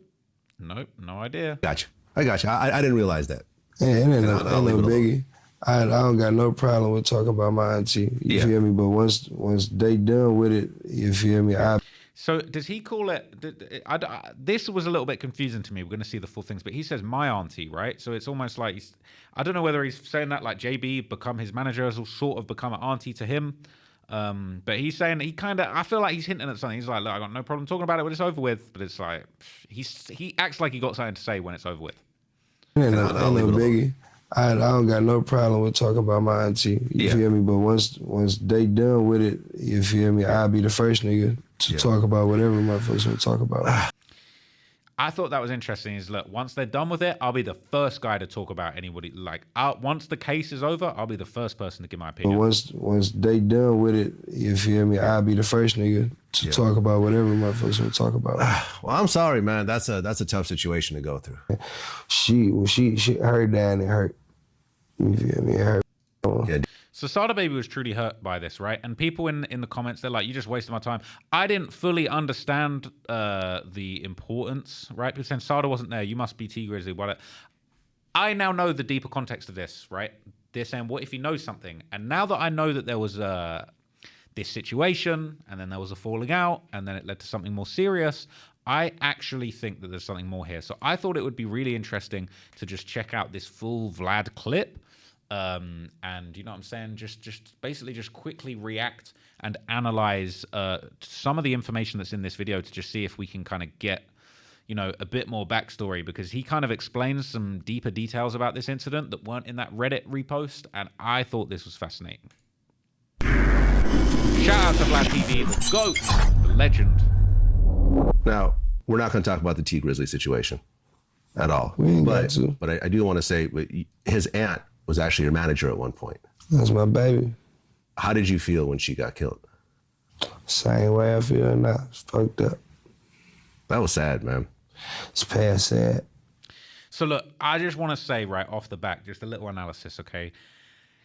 no idea. Gotcha. I got you. I didn't realize that. Yeah, it ain't no biggie. I don't got no problem with talking about my auntie. You feel me? But once they done with it, you feel me? So does he call it? This was a little bit confusing to me. We're going to see the full things, but he says my auntie, right? So it's almost like I don't know whether he's saying that like JB become his manager has sort of become an auntie to him. But he's saying I feel like he's hinting at something. He's like, look, I got no problem talking about it when it's over with. But it's like he acts like he got something to say when it's over with. It ain't no biggie. I don't got no problem with talking about my auntie. You feel me? But once they done with it, you feel me? I'll be the first nigga to talk about whatever motherfuckers want to talk about. I thought that was interesting. Is look, once they're done with it, I'll be the first guy to talk about anybody. Like, once the case is over, I'll be the first person to give my opinion. But once they done with it, you feel me? I'll be the first nigga to talk about whatever motherfuckers want to talk about. Well, I'm sorry, man. That's a tough situation to go through. She her dad, it hurt. You feel me? It hurt. Yeah. So Sada Baby was truly hurt by this, right? And people in the comments, they're like, "You just wasted my time." I didn't fully understand the importance, right? People saying Sada wasn't there. You must be T Grizzly. I now know the deeper context of this, right? They're saying, "What if he knows something?" And now that I know that there was this situation, and then there was a falling out, and then it led to something more serious, I actually think that there's something more here. So I thought it would be really interesting to just check out this full Vlad clip. And you know what I'm saying? Just basically just quickly react and analyze some of the information that's in this video to just see if we can kind of get, you know, a bit more backstory, because he kind of explains some deeper details about this incident that weren't in that Reddit repost, and I thought this was fascinating. Shout out to Vlad TV, the GOAT, the legend. Now, we're not going to talk about the T Grizzly situation at all. We ain't got to. But I do want to say his aunt was actually your manager at one point. That's my baby. How did you feel when she got killed? Same way I feel now. It's fucked up. That was sad, man. It's past sad. So look, I just want to say right off the back, just a little analysis, okay?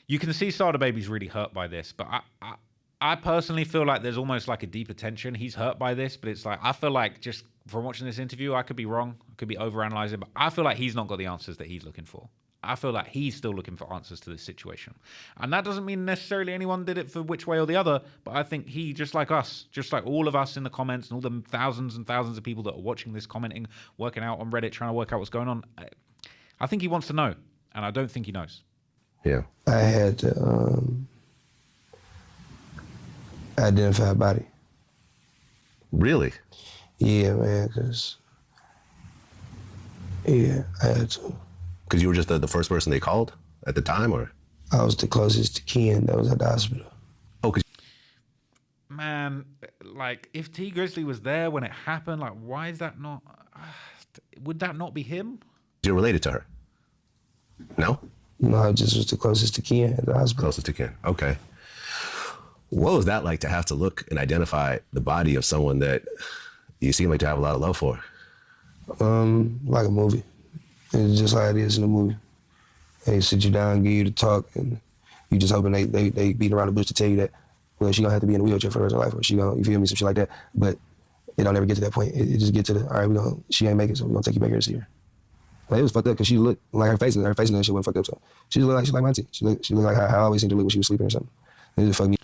You can see Sada Baby's really hurt by this, but I personally feel like there's almost like a deeper tension. He's hurt by this, but it's like, I feel like just from watching this interview, I could be wrong, I could be overanalyzing, but I feel like he's not got the answers that he's looking for. I feel like he's still looking for answers to this situation. And that doesn't mean necessarily anyone did it for which way or the other, but I think he, just like us, just like all of us in the comments and all the thousands and thousands of people that are watching this, commenting, working out on Reddit, trying to work out what's going on, I think he wants to know, and I don't think he knows. Yeah. I had to identify a body. Really? Yeah, man, because, I had to. Because you were just the first person they called at the time, or? I was the closest to kin that was at the hospital. Oh, because man, like, if T Grizzly was there when it happened, like, why is that not? Would that not be him? you're related to her. No? No, I just was the closest to kin at the hospital. Closest to kin. Okay. What was that like to have to look and identify the body of someone that you seem like to have a lot of love for? Like a movie. It's just like it is in a movie. They sit you down, give you the talk, and you just hoping they beat around the bush to tell you that, well, she gonna have to be in a wheelchair for the rest of her life, or she gonna, you feel me, some shit like that. But it don't ever get to that point. It just get to the, all right, she ain't make it, so we gonna take you back here to see her. Like, it was fucked up because she looked like her face and that shit wasn't fucked up. So she just looked like my auntie. She looked like how I always seemed to look when she was sleeping or something. It just fucked me.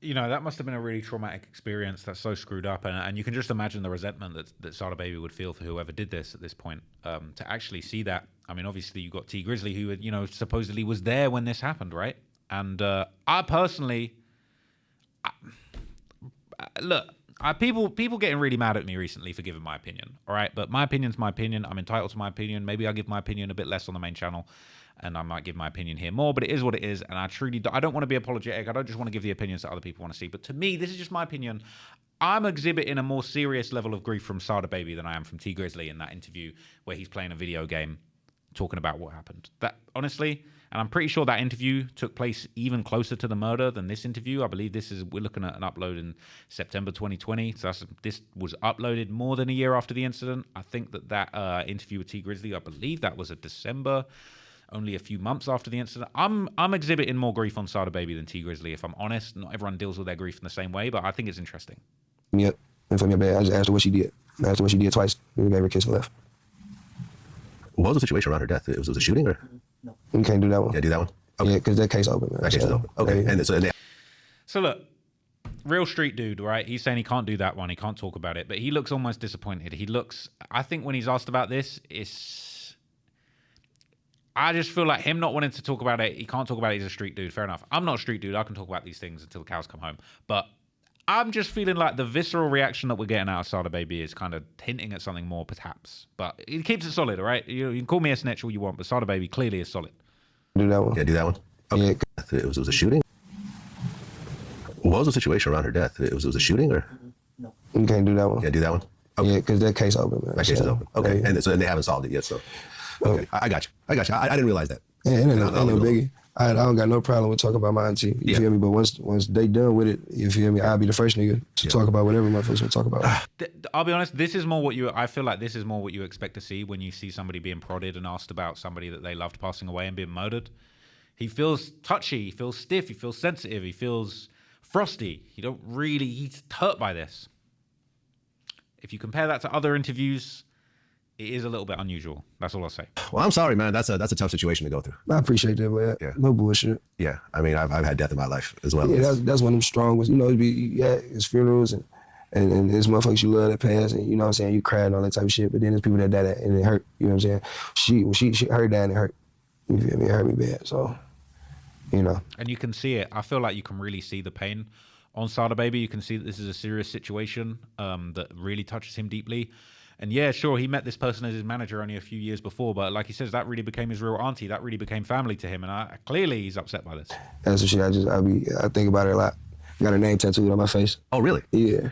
You know, that must have been a really traumatic experience. That's so screwed up. And you can just imagine the resentment that Sada Baby would feel for whoever did this at this point. To actually see that. I mean, obviously, you got T Grizzly, who, you know, supposedly was there when this happened, right? And I personally... look, People getting really mad at me recently for giving my opinion. All right, but my opinion's my opinion. I'm entitled to my opinion. Maybe I'll give my opinion a bit less on the main channel, and I might give my opinion here more. But it is what it is, and I don't want to be apologetic. I don't just want to give the opinions that other people want to see. But to me, this is just my opinion. I'm exhibiting a more serious level of grief from Sada Baby than I am from T Grizzly in that interview where he's playing a video game, talking about what happened. That honestly. And I'm pretty sure that interview took place even closer to the murder than this interview. I believe we're looking at an upload in September 2020. So this was uploaded more than a year after the incident. I think that interview with T Grizzly, I believe that was a December, only a few months after the incident. I'm exhibiting more grief on Sada Baby than T Grizzly, if I'm honest. Not everyone deals with their grief in the same way, but I think it's interesting. Yep. And for me, bad. I just asked her what she did. I asked her what she did twice. We gave her a kiss and left. What was the situation around her death? Was it a shooting or? No. You can't do that one. Yeah, do that one. Okay. Yeah, because that case open. Man. That case is open. Okay. Yeah. So look, real street dude, right? He's saying he can't do that one. He can't talk about it, but he looks almost disappointed. I think when he's asked about this, I just feel like him not wanting to talk about it. He can't talk about it. He's a street dude. Fair enough. I'm not a street dude. I can talk about these things until the cows come home. But I'm just feeling like the visceral reaction that we're getting out of Sada Baby is kind of hinting at something more, perhaps. But he keeps it solid, all right? You can call me a snitch all you want, but Sada Baby clearly is solid. Do that one. Yeah, do that one. Okay. Yeah. It was a shooting? What was the situation around her death? Was it a shooting or? No. You can't do that one. Yeah, do that one. Okay. Yeah, because that case open. Man. That case is open. Okay. Yeah. And they haven't solved it yet, so. Okay. I got you. I didn't realize that. Yeah, ain't no biggie. I don't got no problem with talking about my auntie. You feel me? But once they done with it, you feel me? I'll be the first nigga to talk about whatever motherfuckers want to talk about. I'll be honest. I feel like this is more what you expect to see when you see somebody being prodded and asked about somebody that they loved passing away and being murdered. He feels touchy. He feels stiff. He feels sensitive. He feels frosty. He's hurt by this. If you compare that to other interviews, it is a little bit unusual. That's all I'll say. Well, I'm sorry, man. That's a tough situation to go through. I appreciate that, man. Yeah. No bullshit. Yeah. I mean, I've had death in my life as well. Yeah, that's one of them strong ones. You know, it's funerals and there's motherfuckers you love that pass, and you know what I'm saying, you cry and all that type of shit, but then there's people that died and it hurt. You know what I'm saying? She her dying, it hurt. You feel me? It hurt me bad. So, you know. And you can see it. I feel like you can really see the pain on Sada Baby. You can see that this is a serious situation that really touches him deeply. And yeah, sure, he met this person as his manager only a few years before, but like he says, that really became his real auntie. That really became family to him, and clearly he's upset by this. That's what shit. I think about her a lot. Got her name tattooed on my face. Oh, really? Yeah.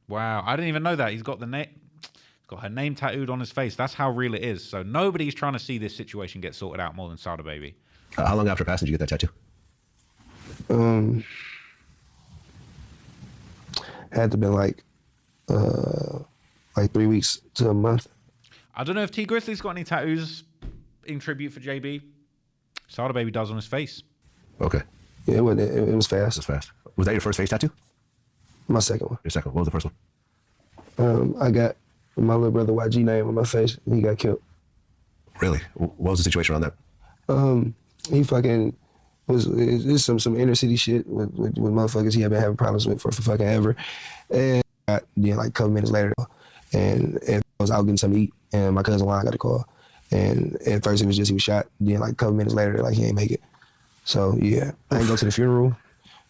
Wow, I didn't even know that. He's got got her name tattooed on his face. That's how real it is. So nobody's trying to see this situation get sorted out more than Sada Baby. How long after passing did you get that tattoo? Had to been like 3 weeks to a month. I don't know if T Grizzly's got any tattoos in tribute for JB. Sada Baby does on his face. Okay. Yeah, it was fast. It was fast. Was that your first face tattoo? My second one. Your second. What was the first one? I got my little brother YG name on my face, and he got killed. Really? What was the situation around that? He fucking it's some inner city shit with motherfuckers he had been having problems with for fucking ever. And then like a couple minutes later, and I was out getting something to eat, and my cousin Juan got a call. And at first it was just he was shot. Then like a couple minutes later, like he ain't make it. So yeah, I didn't go to the funeral.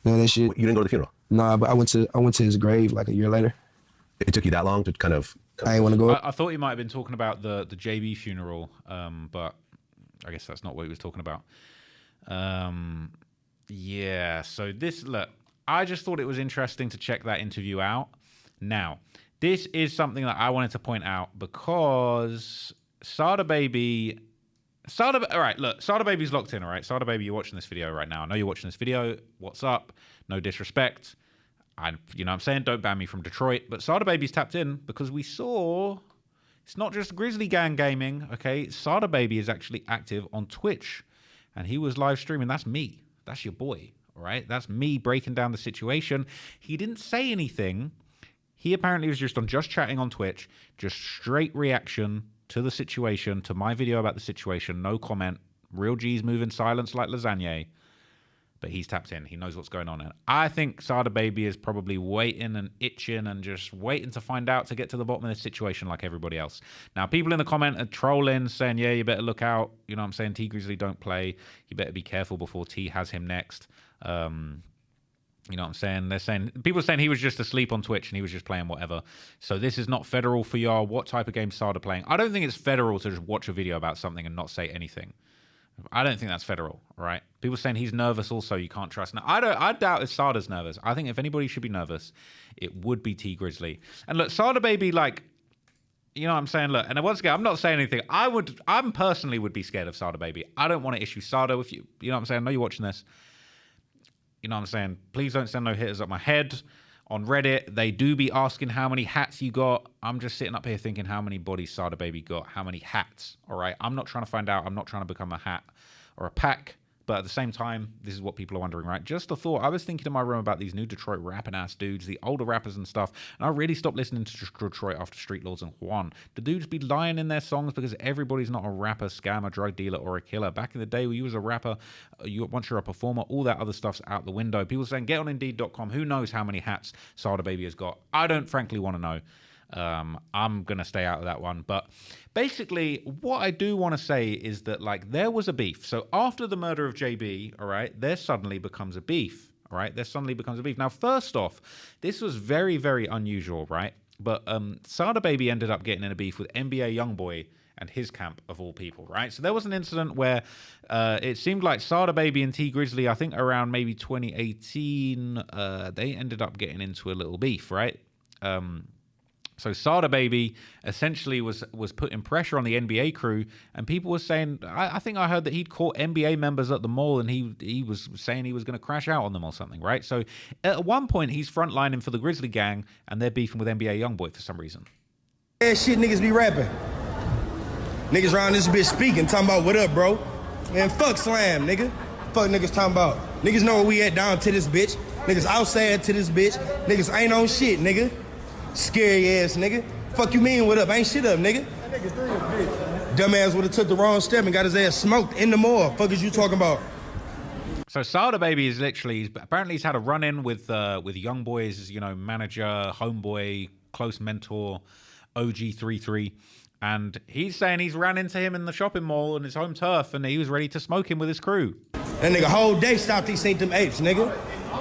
None of that shit. You didn't go to the funeral? Nah, but I went to his grave like a year later. It took you that long to kind of... I ain't want to go. I thought he might have been talking about the JB funeral, but I guess that's not what he was talking about. Yeah, so look, I just thought it was interesting to check that interview out. Now, this is something that I wanted to point out because Sada Baby... all right, look, Sada Baby's locked in, all right? Sada Baby, you're watching this video right now. I know you're watching this video. What's up? No disrespect. You know what I'm saying? Don't ban me from Detroit. But Sada Baby's tapped in because we saw it's not just Grizzly Gang Gaming, okay? Sada Baby is actually active on Twitch. And he was live streaming. That's me. That's your boy, all right? That's me breaking down the situation. He didn't say anything. He apparently was just chatting on Twitch, just straight reaction to the situation, to my video about the situation, no comment. Real G's move in silence like lasagna. But he's tapped in. He knows what's going on. And I think Sada Baby is probably waiting and itching and just waiting to find out to get to the bottom of this situation like everybody else. Now, people in the comment are trolling, saying, yeah, you better look out. You know what I'm saying? T Grizzly don't play. You better be careful before T has him next. You know what I'm saying? They're saying people are saying he was just asleep on Twitch and he was just playing whatever. So this is not federal for y'all. What type of game Sada playing? I don't think it's federal to just watch a video about something and not say anything. I don't think that's federal, right? People saying he's nervous also, you can't trust. Now, I doubt if Sada's nervous. I think if anybody should be nervous, it would be T Grizzly. And look, Sada Baby, like, you know what I'm saying? Look, and once again, I'm not saying anything. I personally would be scared of Sada Baby. I don't want to issue Sada with you. You know what I'm saying? I know you're watching this. You know what I'm saying? Please don't send no hitters up my head. On Reddit, they do be asking how many hats you got. I'm just sitting up here thinking how many bodies Sada Baby got, how many hats, all right? I'm not trying to find out. I'm not trying to become a hat or a pack. But at the same time, this is what people are wondering, right? Just a thought. I was thinking in my room about these new Detroit rapping ass dudes, the older rappers and stuff, and I really stopped listening to Detroit after Street Lords and Juan. The dudes be lying in their songs because everybody's not a rapper, scammer, drug dealer, or a killer. Back in the day, when you was a rapper, once you're a performer, all that other stuff's out the window. People saying, get on Indeed.com. Who knows how many hats Sada Baby has got? I don't frankly want to know. I'm going to stay out of that one. But basically, what I do want to say is that, like, there was a beef. So after the murder of JB, all right, there suddenly becomes a beef, all right? There suddenly becomes a beef. Now, first off, this was very, very unusual, right? But Sada Baby ended up getting in a beef with NBA Youngboy and his camp, of all people, right? So there was an incident where it seemed like Sada Baby and T Grizzly, I think around maybe 2018, they ended up getting into a little beef, right? So Sada Baby essentially was putting pressure on the NBA crew, and people were saying, I think I heard that he'd caught NBA members at the mall, and he was saying he was going to crash out on them or something, right? So at one point, he's frontlining for the Grizzly gang, and they're beefing with NBA Youngboy for some reason. Yeah, shit niggas be rapping. Niggas around this bitch speaking, talking about what up, bro? Man, fuck Slam, nigga. Fuck niggas talking about. Niggas know where we at down to this bitch. Niggas outside to this bitch. Niggas ain't on shit, nigga. Scary ass nigga. Fuck you mean what up? Ain't shit up, nigga. That nigga threw a bitch. Dumbass would've took the wrong step and got his ass smoked in the mall. Fuck is you talking about? So Sada Baby is literally, apparently he's had a run-in with Youngboy's, you know, manager, homeboy, close mentor, OG33. And he's saying he's ran into him in the shopping mall on his home turf, and he was ready to smoke him with his crew. That nigga whole day stopped, he seen them apes, nigga.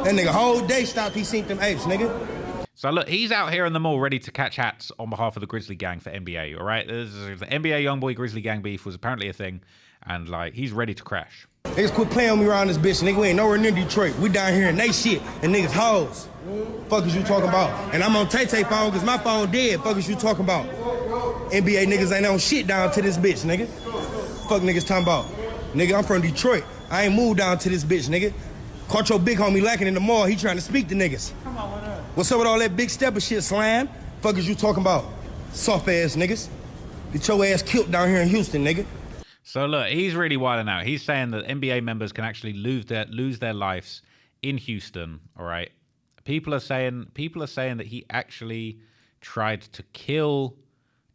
That nigga whole day stopped, he seen them apes, nigga. So look, he's out here in the mall ready to catch hats on behalf of the Grizzly gang for NBA, all right? The NBA Youngboy Grizzly gang beef was apparently a thing, and like, he's ready to crash. Niggas quit playing with me around this bitch, nigga. We ain't nowhere near Detroit. We down here in they shit, and niggas hoes. Fuck is you talking about? And I'm on Tay-Tay phone, cause my phone dead. Fuck is you talking about? NBA niggas ain't on shit down to this bitch, nigga. Fuck niggas talking about. Nigga, I'm from Detroit. I ain't moved down to this bitch, nigga. Caught your big homie lacking in the mall. He trying to speak to niggas. Come on, what up? What's up with all that big stepper shit, Slam? Fuck is you talking about? Soft ass niggas. Get your ass killed down here in Houston, nigga. So look, he's really wilding out. He's saying that NBA members can actually lose their lives in Houston. All right. People are saying that he actually tried to kill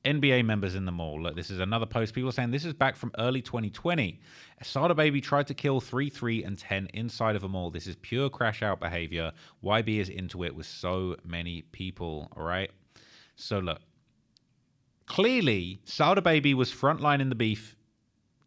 NBA members in the mall. Look, this is another post. People are saying this is back from early 2020. Sada Baby tried to kill 3, 3, and 10 inside of a mall. This is pure crash out behavior. YB is into it with so many people. All right. So look, clearly Sada Baby was frontlining the beef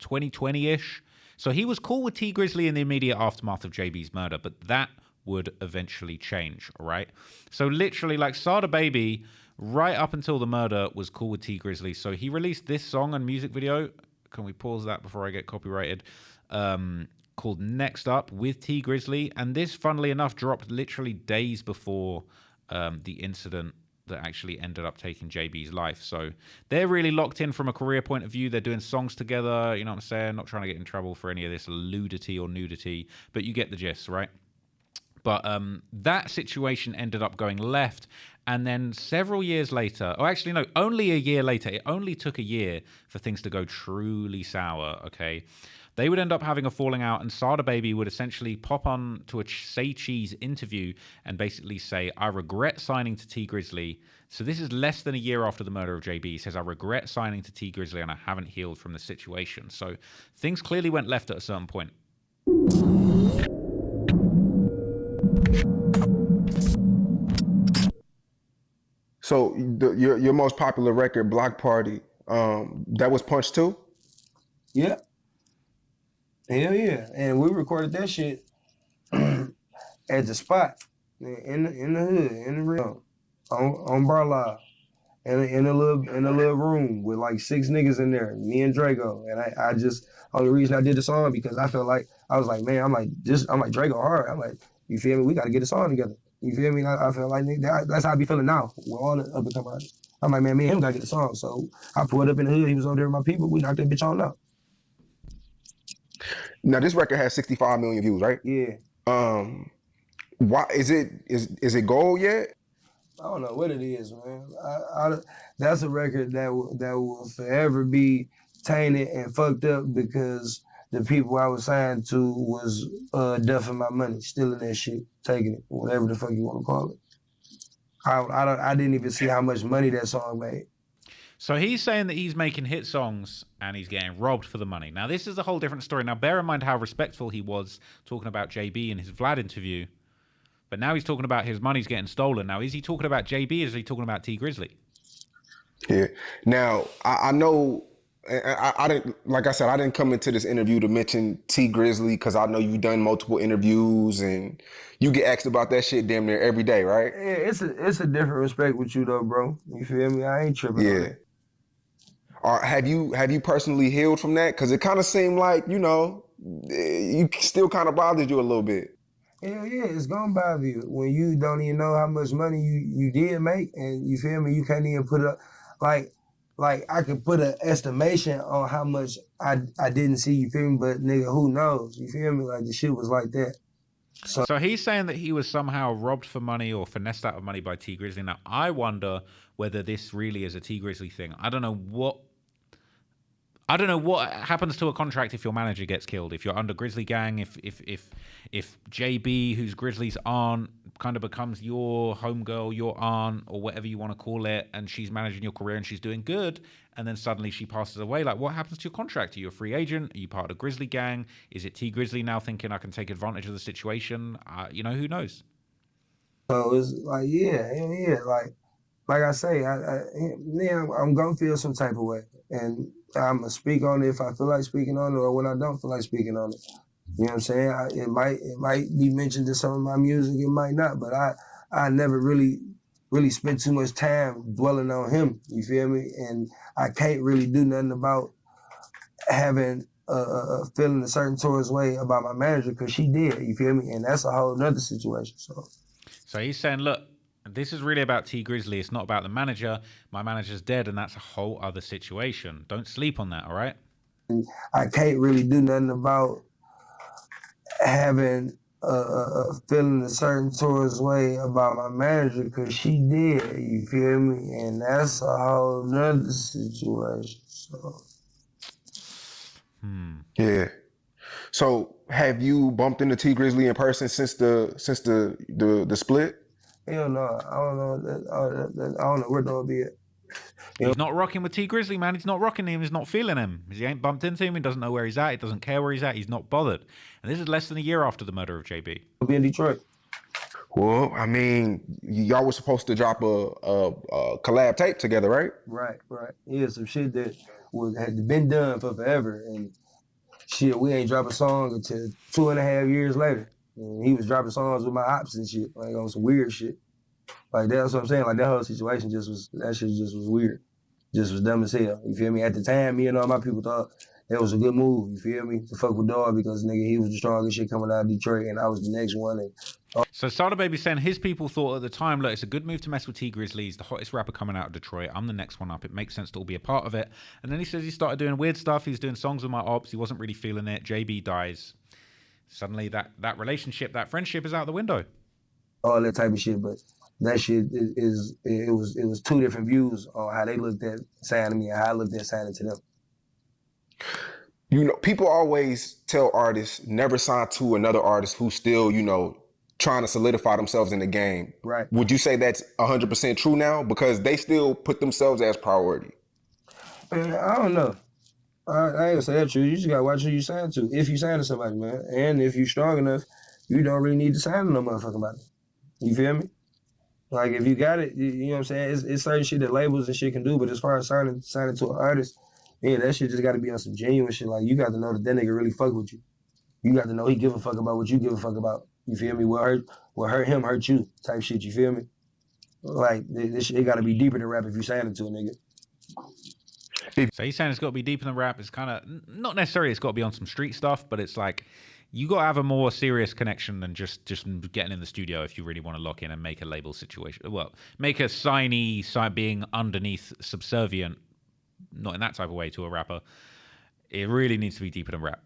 2020-ish. So he was cool with T Grizzly in the immediate aftermath of JB's murder, but that would eventually change. All right. So literally, like, Sada Baby, right up until the murder, was cool with T Grizzly. So he released this song and music video. Can we pause that before I get copyrighted? Called Next Up with T Grizzly. And this, funnily enough, dropped literally days before the incident that actually ended up taking JB's life. So they're really locked in from a career point of view. They're doing songs together. You know what I'm saying? Not trying to get in trouble for any of this ludity or nudity, but you get the gist, right? But that situation ended up going left. And then several years later, or actually, no, only a year later, it only took a year for things to go truly sour, okay? They would end up having a falling out, and Sada Baby would essentially pop on to a Say Cheese interview and basically say, I regret signing to T Grizzly. So this is less than a year after the murder of JB. He says, I regret signing to T Grizzly and I haven't healed from the situation. So things clearly went left at a certain point. So your most popular record, Block Party, that was Punch 2? Yeah. Hell yeah. And we recorded that shit at the spot. in the hood, in the real, on Barlaw, in a little room with like 6 niggas in there, me and Draco. And I just only reason I did the song because I felt like I was like, man, I'm like Draco hard. I'm like, you feel me? We got to get a song together. You feel me? I felt like that's how I be feeling now with all the up and coming artists. I'm like, man, me and him gotta get the song. So I pulled up in the hood. He was over there with my people. We knocked that bitch on out. Now this record has 65 million views, right? Yeah. Why is it gold yet? I don't know what it is, man. That's a record that will forever be tainted and fucked up because the people I was signed to was duffing my money, stealing that shit, taking it, whatever the fuck you want to call it. I didn't even see how much money that song made. So he's saying that he's making hit songs and he's getting robbed for the money. Now, this is a whole different story. Now, bear in mind how respectful he was talking about JB in his Vlad interview. But now he's talking about his money's getting stolen. Now, is he talking about JB or is he talking about T Grizzly? Yeah. Now, I know, I didn't, like I said, I didn't come into this interview to mention T Grizzly because I know you've done multiple interviews and you get asked about that shit damn near every day, right? Yeah, it's a different respect with you though, bro. You feel me? I ain't tripping on it. Or have you personally healed from that? Because it kind of seemed like, you still kind of bothered you a little bit. Hell yeah, it's gonna bother you when you don't even know how much money you did make, and you feel me? You can't even put up like I could put an estimation on how much I didn't see, you feel me? But nigga, who knows? You feel me? Like the shit was like that. So he's saying that he was somehow robbed for money or finessed out of money by T Grizzly. Now I wonder whether this really is a T Grizzly thing. I don't know what happens to a contract if your manager gets killed, if you're under Grizzly Gang, if JB, who's Grizzly's aunt, kind of becomes your homegirl, your aunt, or whatever you want to call it, and she's managing your career and she's doing good, and then suddenly she passes away. Like, what happens to your contract? Are you a free agent? Are you part of the Grizzly Gang? Is it T Grizzly now thinking I can take advantage of the situation? Who knows? So it's like, yeah. Like I say, I'm gonna feel some type of way, and I'm gonna speak on it if I feel like speaking on it, or when I don't feel like speaking on it. You know what I'm saying? It might be mentioned in some of my music, it might not, but I never really spent too much time dwelling on him. You feel me? And I can't really do nothing about having feeling a certain towards way about my manager because she did. You feel me? And that's a whole nother situation. So he's saying, look, this is really about T Grizzly. It's not about the manager. My manager's dead, and that's a whole other situation. Don't sleep on that, all right? I can't really do nothing about having feeling a certain towards way about my manager because she did. You feel me? And that's a whole nother situation. So. Yeah. So have you bumped into T Grizzly in person since the split? Hell no, I don't know where they'll be at. He's not rocking with T Grizzly, man. He's not rocking him. He's not feeling him. He ain't bumped into him. He doesn't know where he's at. He doesn't care where he's at. He's not bothered. And this is less than a year after the murder of JB. I'll be in Detroit. Well, I mean, y'all were supposed to drop a collab tape together, right? Right. Yeah, some shit that had been done for forever. And shit, we ain't dropped a song until 2.5 years later. And he was dropping songs with my Opps and shit, like on some weird shit. Like that's what I'm saying. Like that whole situation that shit just was weird. Just was dumb as hell. You feel me? At the time, me and all my people thought that was a good move. You feel me? To fuck with Dog because nigga, he was the strongest shit coming out of Detroit, and I was the next one. And so Sada Baby saying his people thought at the time, look, it's a good move to mess with T Grizzly. He's the hottest rapper coming out of Detroit. I'm the next one up. It makes sense to all be a part of it. And then he says he started doing weird stuff. He's doing songs with my Opps. He wasn't really feeling it. JB dies. Suddenly that relationship, that friendship is out the window. All that type of shit, but that shit it was two different views on how they looked at signing me and how I looked at signing to them. You know, people always tell artists never sign to another artist who's still, trying to solidify themselves in the game. Right. Would you say that's 100% true now? Because they still put themselves as priority. Man, I don't know. I ain't gonna say that true. You just gotta watch who you sign to. If you sign to somebody, man, and if you strong enough, you don't really need to sign to no motherfucking body. You feel me? Like if you got it, you know what I'm saying? It's certain shit that labels and shit can do, but as far as signing to an artist, yeah, that shit just gotta be on some genuine shit. Like you got to know that nigga really fuck with you. You got to know he give a fuck about what you give a fuck about. You feel me? What hurt him hurt you type shit. You feel me? Like this shit, it gotta be deeper than rap if you saying it to a nigga. So he's saying it's got to be deeper than rap. It's kind of not necessarily it's got to be on some street stuff, but it's like you got to have a more serious connection than just getting in the studio if you really want to lock in and make a label situation. Well, make a signee being underneath subservient, not in that type of way to a rapper. It really needs to be deeper than rap.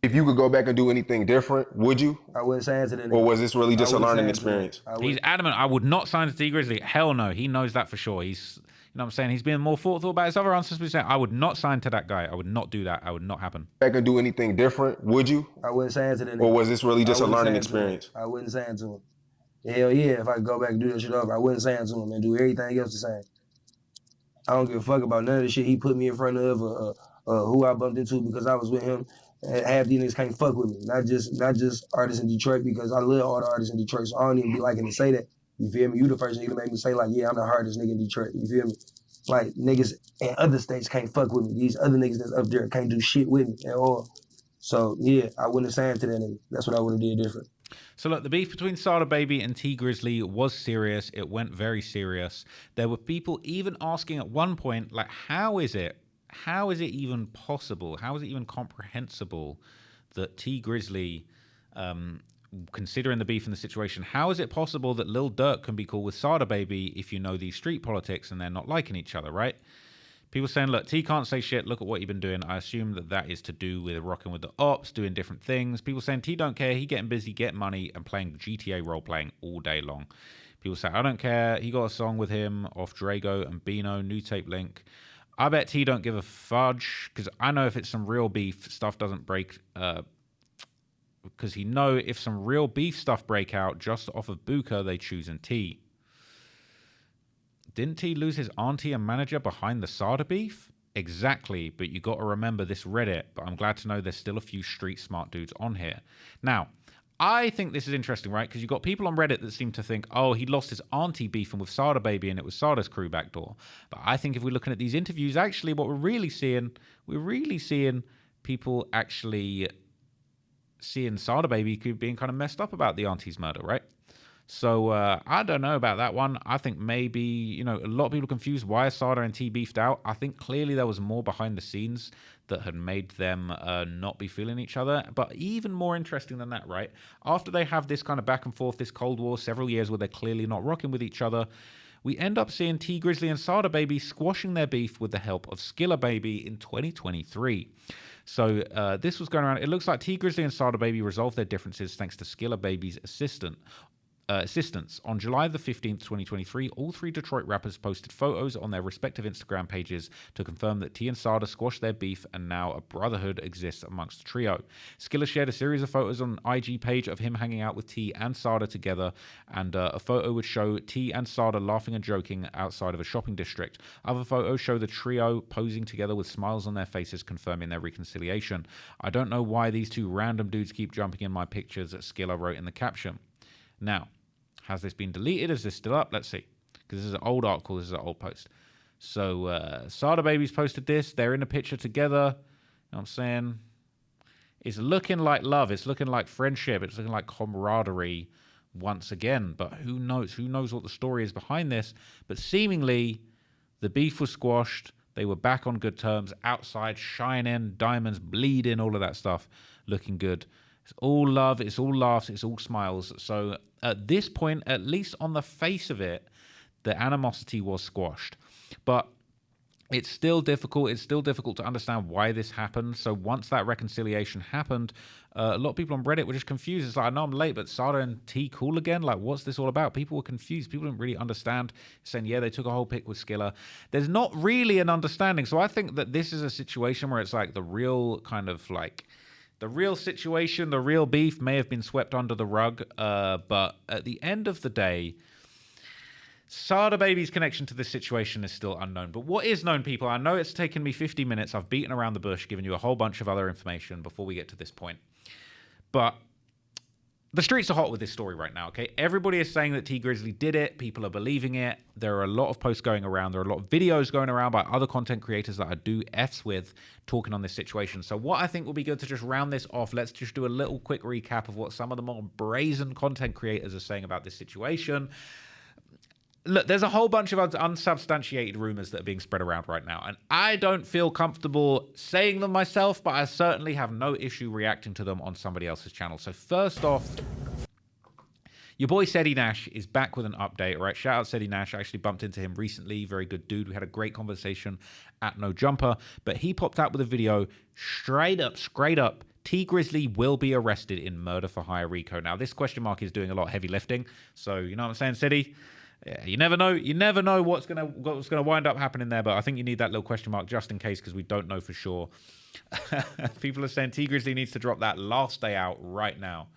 If you could go back and do anything different, would you? I wouldn't say it to the nigga. Or was this really just a learning experience? He's adamant. I would not sign to T Grizzly. Hell no. He knows that for sure. He's, you know what I'm saying? He's being more thoughtful about his other answers. But he's saying, I would not sign to that guy. I would not do that. I would not happen. Back and do anything different, would you? I wouldn't say it to the nigga. Or was this really just a learning experience? I wouldn't say it to him. Hell yeah, if I could go back and do that shit over, I wouldn't say it to him and do everything else the same. I don't give a fuck about none of the shit he put me in front of or who I bumped into because I was with him. Half these niggas can't fuck with me. Not just artists in Detroit because I love all the artists in Detroit, so I don't even be liking to say that. You feel me? You the first nigga to make me say like, yeah, I'm the hardest nigga in Detroit. You feel me? Like niggas in other states can't fuck with me. These other niggas that's up there can't do shit with me at all. So yeah, I wouldn't have signed to that nigga. That's what I would have did different. So look, the beef between Sada Baby and T Grizzly was serious. It went very serious. There were people even asking at one point, like, how is it even possible? How is it even comprehensible that T Grizzly, considering the beef and the situation, how is it possible that Lil Durk can be cool with Sada Baby if you know these street politics and they're not liking each other, right? People saying, look, T can't say shit. Look at what you've been doing. I assume that is to do with rocking with the Opps, doing different things. People saying T don't care. He getting busy, getting money, and playing GTA role-playing all day long. People say, I don't care. He got a song with him off Drago and Bino, new tape link. I bet T don't give a fudge because I know if it's some real beef, stuff doesn't break. Because he know if some real beef stuff break out just off of Booker, they choosing T. Didn't T lose his auntie and manager behind the Sada beef? Exactly, but you got to remember this Reddit. But I'm glad to know there's still a few street smart dudes on here. Now, I think this is interesting, right? Because you've got people on Reddit that seem to think, oh, he lost his auntie beefing with Sada Baby and it was Sada's crew backdoor. But I think if we're looking at these interviews, actually what we're really seeing people actually seeing Sada Baby being kind of messed up about the auntie's murder, right? So I don't know about that one. I think maybe, you know, a lot of people are confused why Sada and T beefed out. I think clearly there was more behind the scenes that had made them not be feeling each other. But even more interesting than that, right? After they have this kind of back and forth, this Cold War, several years where they're clearly not rocking with each other, we end up seeing T Grizzly and Sada Baby squashing their beef with the help of Skilla Baby in 2023. So this was going around. It looks like T Grizzly and Sada Baby resolved their differences thanks to Skilla Baby's assistance. On July the 15th, 2023, all three Detroit rappers posted photos on their respective Instagram pages to confirm that T and Sada squashed their beef and now a brotherhood exists amongst the trio. Skilla shared a series of photos on an IG page of him hanging out with T and Sada together, and a photo would show T and Sada laughing and joking outside of a shopping district. Other photos show the trio posing together with smiles on their faces, confirming their reconciliation. I don't know why these two random dudes keep jumping in my pictures, Skilla wrote in the caption. Now, has this been deleted? Is this still up? Let's see. Because this is an old article. This is an old post. So, Sada Baby's posted this. They're in a picture together. You know what I'm saying? It's looking like love. It's looking like friendship. It's looking like camaraderie once again. But who knows? Who knows what the story is behind this? But seemingly, the beef was squashed. They were back on good terms. Outside, shining, diamonds bleeding, all of that stuff. Looking good. It's all love, it's all laughs, it's all smiles. So at this point, at least on the face of it, the animosity was squashed. But it's still difficult. It's still difficult to understand why this happened. So once that reconciliation happened, a lot of people on Reddit were just confused. It's like, I know I'm late, but Sada and T cool again? Like, what's this all about? People were confused. People didn't really understand. Saying, yeah, they took a whole pic with Skilla. There's not really an understanding. So I think that this is a situation where it's like the real kind of like... The real situation, the real beef may have been swept under the rug, but at the end of the day, Sada Baby's connection to this situation is still unknown. But what is known, people, I know it's taken me 50 minutes. I've beaten around the bush, given you a whole bunch of other information before we get to this point. But the streets are hot with this story right now, okay? Everybody is saying that T Grizzly did it. People are believing it. There are a lot of posts going around. There are a lot of videos going around by other content creators that I do Fs with talking on this situation. So what I think will be good to just round this off, let's just do a little quick recap of what some of the more brazen content creators are saying about this situation. Look, there's a whole bunch of unsubstantiated rumors that are being spread around right now, and I don't feel comfortable saying them myself, but I certainly have no issue reacting to them on somebody else's channel. So first off, your boy Sedi Nash is back with an update, right? Shout out Sedi Nash. I actually bumped into him recently. Very good dude. We had a great conversation at No Jumper, but he popped out with a video straight up. T Grizzly will be arrested in murder for hire RICO. Now, this question mark is doing a lot of heavy lifting. So, you know what I'm saying, Sedi? Yeah, you never know what's gonna wind up happening there, but I think you need that little question mark just in case, because we don't know for sure. People are saying T Grizzly needs to drop that last day out right now.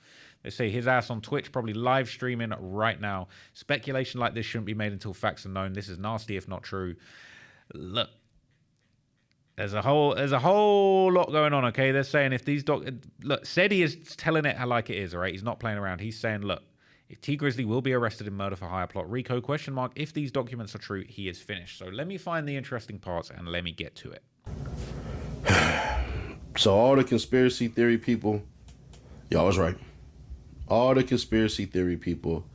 They say his ass on Twitch, probably live streaming right now. Speculation like this shouldn't be made until facts are known. This is nasty if not true. Look, there's a whole lot going on. Okay, they're saying if these look, Sedi is telling it like it is. All right, he's not playing around. He's saying, look, if T Grizzly will be arrested in murder for hire plot RICO question mark, if these documents are true, he is finished. So let me find the interesting parts and let me get to it. So all the conspiracy theory people, y'all was right. All the conspiracy theory people,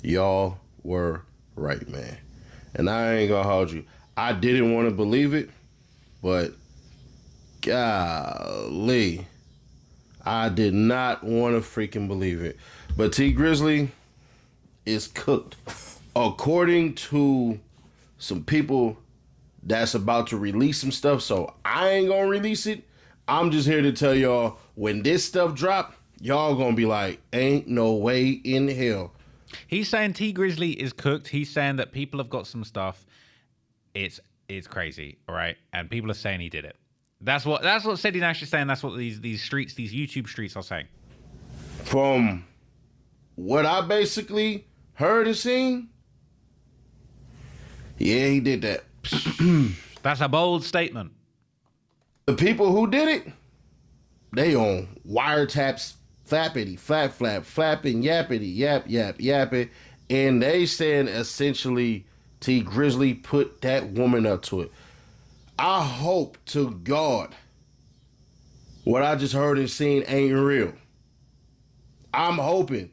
y'all were right, man. And I ain't gonna hold you. I didn't want to believe it, but golly, I did not want to freaking believe it. But T Grizzly is cooked. According to some people that's about to release some stuff, so I ain't gonna release it. I'm just here to tell y'all, when this stuff drop, y'all gonna be like, ain't no way in hell. He's saying T Grizzly is cooked. He's saying that people have got some stuff. It's crazy, all right? And people are saying he did it. That's what Sedi Nash is saying. That's what these streets, these YouTube streets are saying. From what I basically heard and seen, yeah, he did that. That's a bold statement. The people who did it, they on wiretaps, flappity, flapping, yappity, yapping, and they saying essentially T Grizzly put that woman up to it. I hope to God what I just heard and seen ain't real. I'm hoping.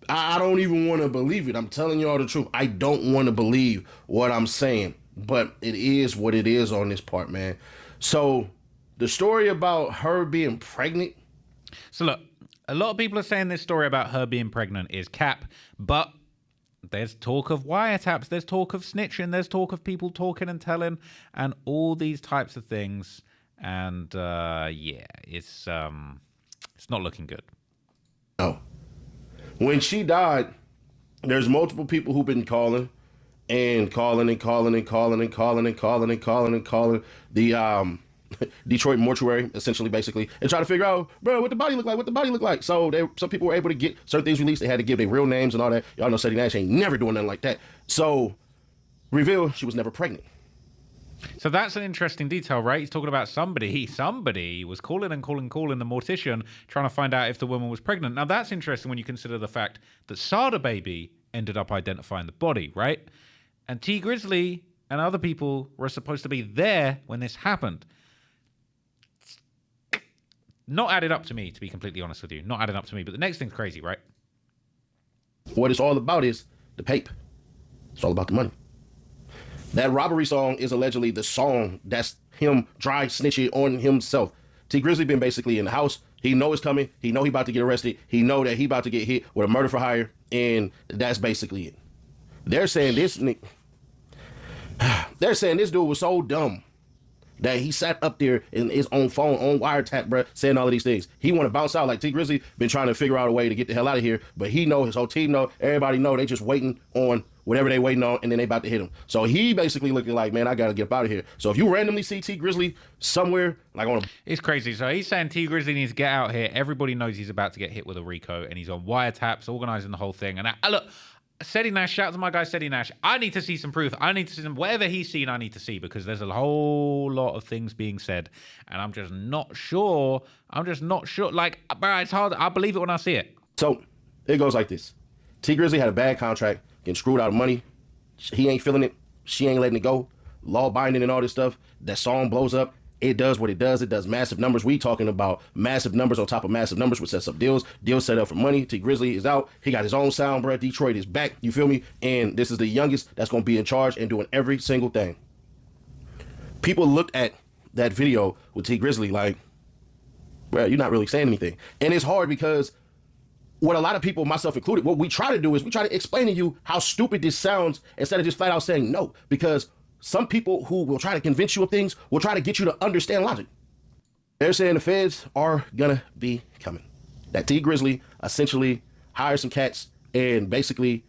I don't even want to believe it. I'm telling y'all the truth. I don't want to believe what I'm saying, but it is what it is on this part, man. So the story about her being pregnant. So look, a lot of people are saying this story about her being pregnant is cap, but there's talk of wiretaps, there's talk of snitching, there's talk of people talking and telling, and all these types of things. And yeah, it's not looking good. No. When she died, there's multiple people who've been calling the Detroit mortuary, essentially, basically, and try to figure out, bro, what the body look like. So some people were able to get certain things released. They had to give their real names and all that. Y'all know Sedi Nash ain't never doing nothing like that. So reveal she was never pregnant. So that's an interesting detail, right? He's talking about somebody was calling the mortician, trying to find out if the woman was pregnant. Now that's interesting when you consider the fact that Sada Baby ended up identifying the body, right? And T Grizzly and other people were supposed to be there when this happened. Not added up to me, to be completely honest with you. Not added up to me, but the next thing's crazy, right? What it's all about is the paper. It's all about the money. That robbery song is allegedly the song that's him dry snitching on himself. T Grizzly been basically in the house. He know it's coming. He know he about to get arrested. He know that he about to get hit with a murder for hire, and that's basically it. They're saying this dude was so dumb that he sat up there in his own phone, on wiretap, bruh, saying all of these things. He want to bounce out like T Grizzly been trying to figure out a way to get the hell out of here, but he know, his whole team know, everybody know, they just waiting on whatever they waiting on, and then they about to hit him. So he basically looking like, man, I got to get up out of here. So if you randomly see T Grizzly somewhere, like on a... It's crazy. So he's saying T Grizzly needs to get out here. Everybody knows he's about to get hit with a RICO, and he's on wiretaps, organizing the whole thing. And look, Sedi Nash, shout out to my guy Sedi Nash. I need to see some proof. I need to see some, whatever he's seen, I need to see, because there's a whole lot of things being said, and I'm just not sure. Like, bro, it's hard. I believe it when I see it. So it goes like this. T Grizzly had a bad contract, getting screwed out of money. He ain't feeling it. She ain't letting it go. Law binding and all this stuff. That song blows up. It does what it does. It does massive numbers. We talking about massive numbers on top of massive numbers, which sets up deals. Deals set up for money. T Grizzly is out. He got his own sound, bro. Detroit is back. You feel me? And this is the youngest that's going to be in charge and doing every single thing. People looked at that video with T Grizzly like, bro, you're not really saying anything. And it's hard because what a lot of people, myself included, what we try to do is we try to explain to you how stupid this sounds instead of just flat out saying no. Because some people who will try to convince you of things will try to get you to understand logic. They're saying the feds are gonna be coming. That T Grizzly essentially hired some cats and basically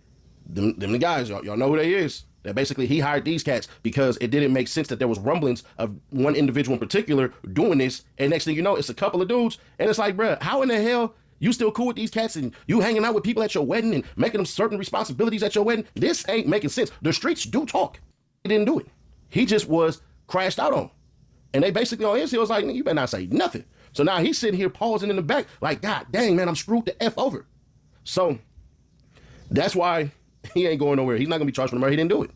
them the guys, y'all know who they is. That basically he hired these cats because it didn't make sense that there was rumblings of one individual in particular doing this. And next thing you know, it's a couple of dudes. And it's like, bruh, how in the hell you still cool with these cats and you hanging out with people at your wedding and making them certain responsibilities at your wedding? This ain't making sense. The streets do talk. He didn't do it. He just was crashed out on. And they basically on his heel was like, you better not say nothing. So now he's sitting here pausing in the back like, God dang, man, I'm screwed the F over. So that's why he ain't going nowhere. He's not going to be charged for the murder. He didn't do it.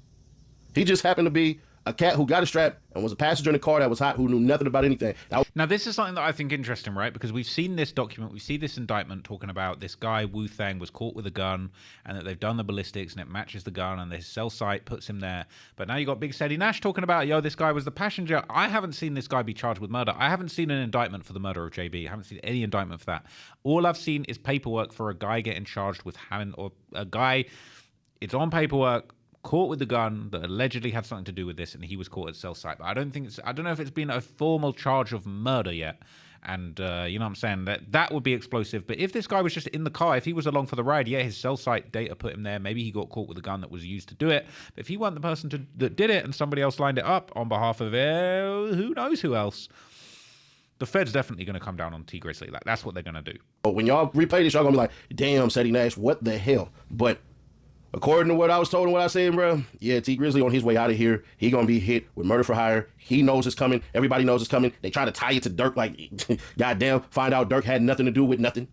He just happened to be a cat who got a strap and was a passenger in a car that was hot who knew nothing about anything. Now, this is something that I think interesting, right? Because we've seen this document, we see this indictment talking about this guy, Wu-Thang, was caught with a gun and that they've done the ballistics and it matches the gun and the cell site puts him there. But now you got Big Sadie Nash talking about, yo, this guy was the passenger. I haven't seen this guy be charged with murder. I haven't seen an indictment for the murder of JB. I haven't seen any indictment for that. All I've seen is paperwork for a guy getting charged with having, or a guy, it's on paperwork, caught with the gun that allegedly had something to do with this, and he was caught at cell site. But I don't know if it's been a formal charge of murder yet. And you know what I'm saying? That would be explosive. But if this guy was just in the car, if he was along for the ride, yeah, his cell site data put him there. Maybe he got caught with a gun that was used to do it. But if he wasn't the person that did it and somebody else lined it up on behalf of who knows who else, the Fed's definitely going to come down on T Grizzly. Like, that's what they're going to do. But when y'all replay this, y'all going to be like, damn, Sadie Nash, what the hell? But according to what I was told and what I said, bro, yeah, T Grizzly on his way out of here, he gonna be hit with murder for hire. He knows it's coming. Everybody knows it's coming. They try to tie it to Dirk, like, goddamn, find out Dirk had nothing to do with nothing.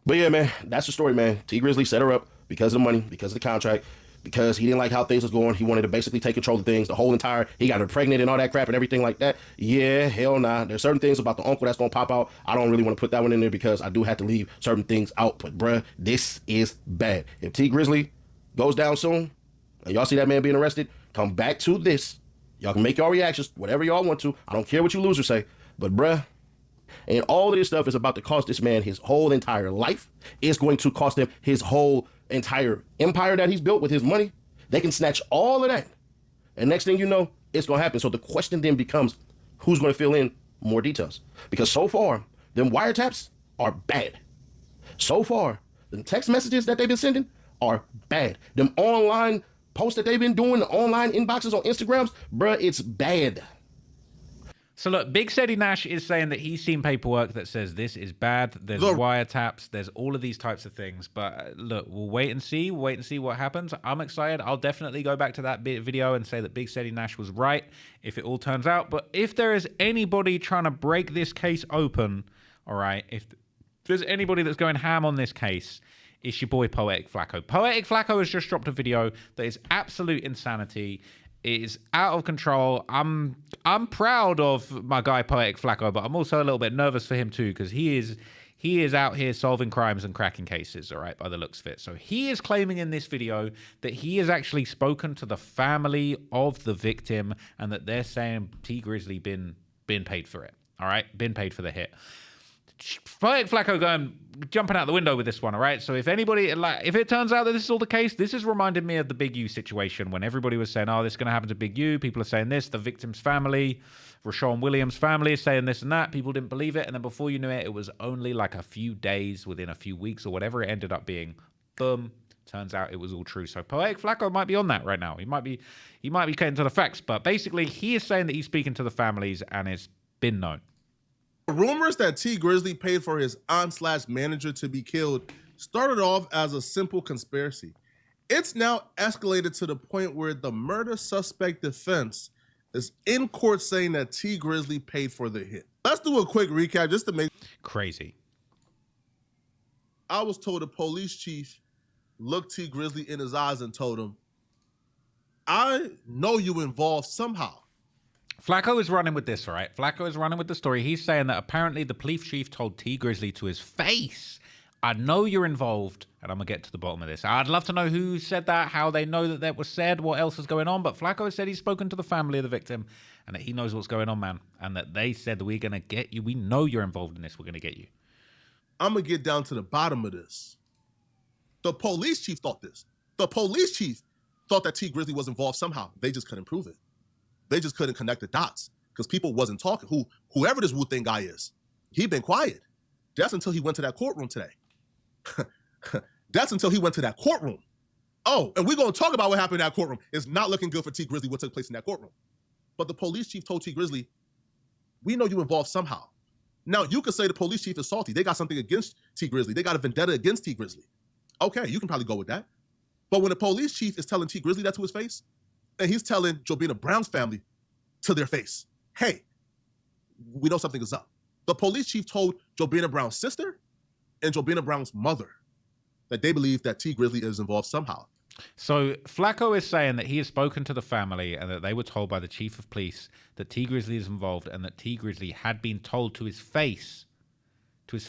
But yeah, man, that's the story, man. T Grizzly set her up because of the money, because of the contract, because he didn't like how things was going. He wanted to basically take control of things, he got her pregnant and all that crap and everything like that. Yeah, hell nah. There's certain things about the uncle that's gonna pop out. I don't really want to put that one in there because I do have to leave certain things out. But bruh, this is bad. If T Grizzly goes down soon, and y'all see that man being arrested, come back to this. Y'all can make y'all reactions, whatever y'all want to. I don't care what you losers say. But bruh, and all of this stuff is about to cost this man his whole entire life. It's going to cost him his whole entire empire that he's built with his money. They can snatch all of that. And next thing you know, it's going to happen. So the question then becomes, who's going to fill in more details? Because so far, them wiretaps are bad. So far, the text messages that they've been sending are bad. Them online posts that they've been doing, the online inboxes on Instagrams, bruh, it's bad. So look, Big Sadie Nash is saying that he's seen paperwork that says this is bad. There's wiretaps. There's all of these types of things. But look, we'll wait and see. We'll wait and see what happens. I'm excited. I'll definitely go back to that video and say that Big Sadie Nash was right if it all turns out. But if there is anybody trying to break this case open, all right, if there's anybody that's going ham on this case, it's your boy Poetic Flacco. Poetic Flacco has just dropped a video that is absolute insanity. It is out of control. I'm proud of my guy Poetic Flacco, but I'm also a little bit nervous for him too, because he is out here solving crimes and cracking cases, all right, by the looks of it. So he is claiming in this video that he has actually spoken to the family of the victim and that they're saying T Grizzly been paid for it, all right, been paid for the hit. Poetic Flacco jumping out the window with this one, all right? So if it turns out that this is all the case, this has reminded me of the Big U situation when everybody was saying, oh, this is going to happen to Big U. People are saying this. The victim's family, Rashawn Williams' family is saying this and that. People didn't believe it. And then before you knew it, it was only like a few days, within a few weeks or whatever it ended up being. Boom. Turns out it was all true. So Poetic Flacco might be on that right now. He might be getting to the facts. But basically, he is saying that he's speaking to the families and it's been known. Rumors that T Grizzly paid for his aunt/manager to be killed started off as a simple conspiracy. It's now escalated to the point where the murder suspect defense is in court saying that T Grizzly paid for the hit. Let's do a quick recap just to make crazy. I was told the police chief looked T Grizzly in his eyes and told him, I know you involved somehow. Flacco is running with this, all right? Flacco is running with the story. He's saying that apparently the police chief told T Grizzly to his face, I know you're involved, and I'm going to get to the bottom of this. I'd love to know who said that, how they know that that was said, what else is going on, but Flacco has said he's spoken to the family of the victim and that he knows what's going on, man, and that they said that we're going to get you. We know you're involved in this. We're going to get you. I'm going to get down to the bottom of this. The police chief thought this. The police chief thought that T Grizzly was involved somehow. They just couldn't prove it. They just couldn't connect the dots because people wasn't talking. Whoever this Wu Thing guy is, he been quiet. That's until he went to that courtroom today. That's until he went to that courtroom. Oh, and we're going to talk about what happened in that courtroom. It's not looking good for T Grizzly, what took place in that courtroom. But the police chief told T Grizzly, we know you involved somehow. Now, you could say the police chief is salty. They got something against T Grizzly. They got a vendetta against T Grizzly. Okay, you can probably go with that. But when the police chief is telling T Grizzly that to his face, and he's telling Jobina Brown's family to their face, hey, we know something is up. The police chief told Jobina Brown's sister and Jobina Brown's mother that they believe that T Grizzly is involved somehow. So Flacco is saying that he has spoken to the family and that they were told by the chief of police that T Grizzly is involved and that T Grizzly had been told to his face, that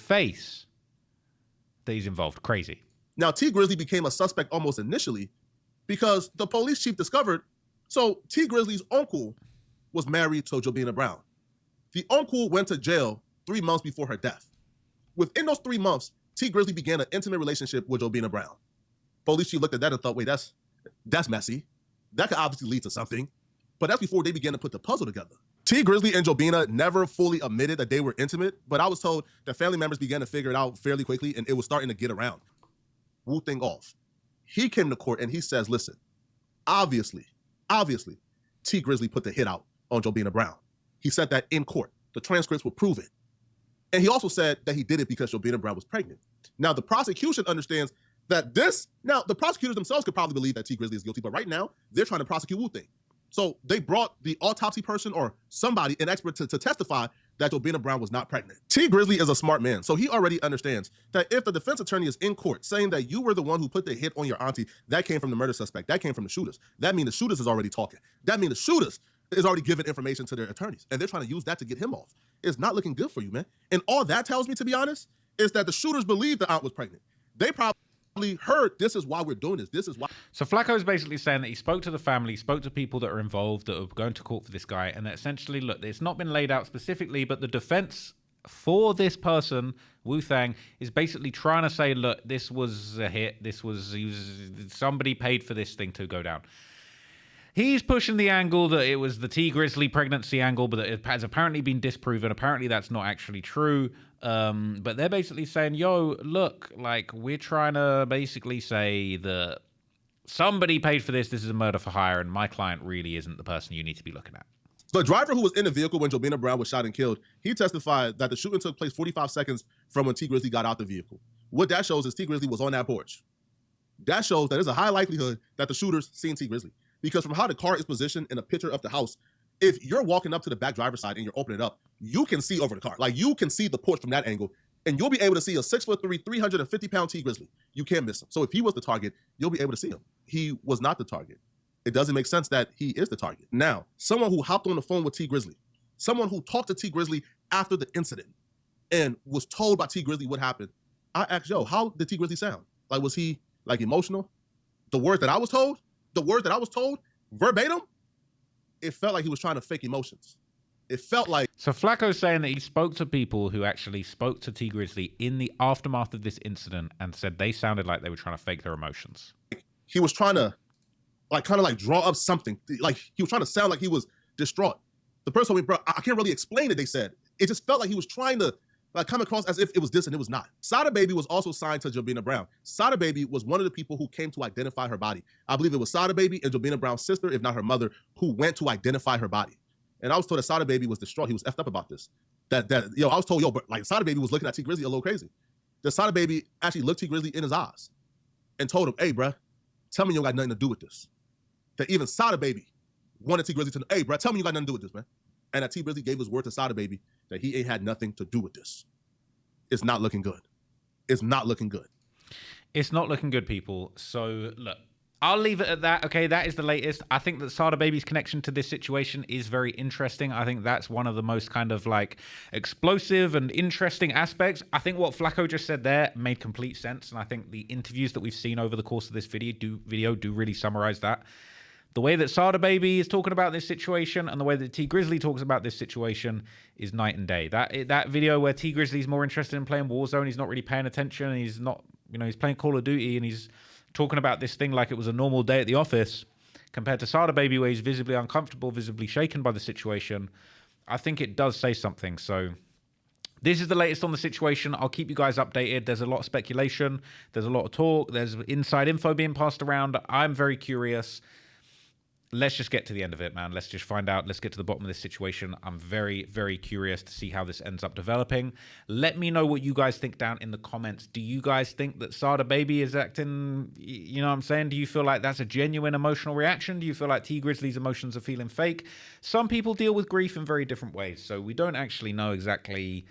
he's involved. Crazy. Now, T Grizzly became a suspect almost initially because the police chief discovered, so T Grizzly's uncle was married to Jobina Brown. The uncle went to jail 3 months before her death. Within those 3 months, T Grizzly began an intimate relationship with Jobina Brown. Police chief looked at that and thought, wait, that's messy. That could obviously lead to something. But that's before they began to put the puzzle together. T Grizzly and Jobina never fully admitted that they were intimate, but I was told that family members began to figure it out fairly quickly and it was starting to get around. Wu Thing off. He came to court and he says, listen, obviously, T Grizzly put the hit out on Jobina Brown. He said that in court. The transcripts will prove it. And he also said that he did it because Jobina Brown was pregnant. Now, the prosecution understands that the prosecutors themselves could probably believe that T Grizzly is guilty, but right now, they're trying to prosecute Wu Thing. So they brought the autopsy person or somebody, an expert, to testify that Jobina Brown was not pregnant. T Grizzly is a smart man, so he already understands that if the defense attorney is in court saying that you were the one who put the hit on your auntie, that came from the murder suspect, that came from the shooters. That means the shooters is already talking. That means the shooters is already giving information to their attorneys, and they're trying to use that to get him off. It's not looking good for you, man. And all that tells me, to be honest, is that the shooters believe the aunt was pregnant. They probably heard, this is why we're doing this. This is why. So Flacco is basically saying that he spoke to the family, spoke to people that are involved, that are going to court for this guy, and that essentially, look, it's not been laid out specifically, but the defense for this person, Wu Thang, is basically trying to say, look, this was a hit. Somebody paid for this thing to go down. He's pushing the angle that it was the T Grizzly pregnancy angle, but it has apparently been disproven. Apparently that's not actually true. But they're basically saying, yo, look, like, we're trying to basically say that somebody paid for this. This is a murder for hire, and my client really isn't the person you need to be looking at. The driver who was in the vehicle when Jobina Brown was shot and killed, he testified that the shooting took place 45 seconds from when T Grizzly got out the vehicle. What that shows is T Grizzly was on that porch. That shows that there's a high likelihood that the shooters seen T Grizzly. Because from how the car is positioned in a picture of the house, if you're walking up to the back driver's side and you're opening it up, you can see over the car. Like, you can see the porch from that angle, and you'll be able to see a 6'3", 350-pound T Grizzly. You can't miss him. So if he was the target, you'll be able to see him. He was not the target. It doesn't make sense that he is the target. Now, someone who hopped on the phone with T Grizzly, someone who talked to T Grizzly after the incident and was told by T Grizzly what happened, I asked, yo, how did T Grizzly sound? Like, was he, like, emotional? The word that I was told, verbatim, it felt like he was trying to fake emotions. It felt like... So Flacco's saying that he spoke to people who actually spoke to T Grizzly in the aftermath of this incident and said they sounded like they were trying to fake their emotions. He was trying to, like, kind of like draw up something. Like, he was trying to sound like he was distraught. The person told me, bro, I can't really explain it, they said. It just felt like he was trying to, like, come across as if it was this and it was not. Sada Baby was also signed to Jobina Brown. Sada Baby was one of the people who came to identify her body. I believe it was Sada Baby and Jobina Brown's sister, if not her mother, who went to identify her body. And I was told that Sada Baby was distraught. He was effed up about this. I was told, but like, Sada Baby was looking at T Grizzly a little crazy. The Sada Baby actually looked T Grizzly in his eyes and told him, hey, bruh, tell me you don't got nothing to do with this. That even Sada Baby wanted T Grizzly to know, hey, bruh, tell me you got nothing to do with this, man. And that T Grizzly gave his word to Sada Baby that he ain't had nothing to do with this. It's not looking good. It's not looking good. It's not looking good, people. So, look, I'll leave it at that. Okay, that is the latest. I think that Sada Baby's connection to this situation is very interesting. I think that's one of the most kind of like explosive and interesting aspects. I think what Flacco just said there made complete sense. And I think the interviews that we've seen over the course of this video do really summarize that. The way that Sada Baby is talking about this situation and the way that T Grizzly talks about this situation is night and day. That video where T Grizzly's more interested in playing Warzone, he's not really paying attention, and he's not, he's playing Call of Duty and he's talking about this thing like it was a normal day at the office, compared to Sada Baby where he's visibly uncomfortable, visibly shaken by the situation. I think it does say something. So this is the latest on the situation. I'll keep you guys updated. There's a lot of speculation. There's a lot of talk. There's inside info being passed around. I'm very curious. Let's just get to the end of it, man. Let's just find out. Let's get to the bottom of this situation. I'm very, very curious to see how this ends up developing. Let me know what you guys think down in the comments. Do you guys think that Sada Baby is acting, you know what I'm saying? Do you feel like that's a genuine emotional reaction? Do you feel like T Grizzly's emotions are feeling fake? Some people deal with grief in very different ways, so we don't actually know exactly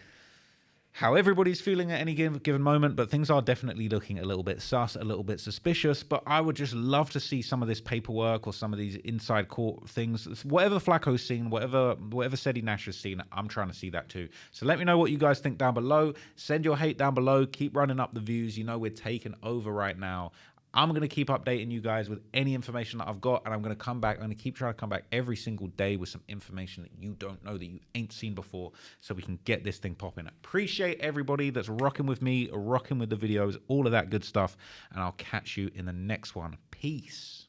how everybody's feeling at any given moment, but things are definitely looking a little bit sus, a little bit suspicious. But I would just love to see some of this paperwork or some of these inside court things. Whatever Flacco's seen, whatever Sedi Nash has seen, I'm trying to see that too. So let me know what you guys think down below. Send your hate down below. Keep running up the views. We're taking over right now. I'm going to keep updating you guys with any information that I've got, and I'm going to come back. I'm going to keep trying to come back every single day with some information that you don't know, that you ain't seen before, so we can get this thing popping. Appreciate everybody that's rocking with me, rocking with the videos, all of that good stuff, and I'll catch you in the next one. Peace.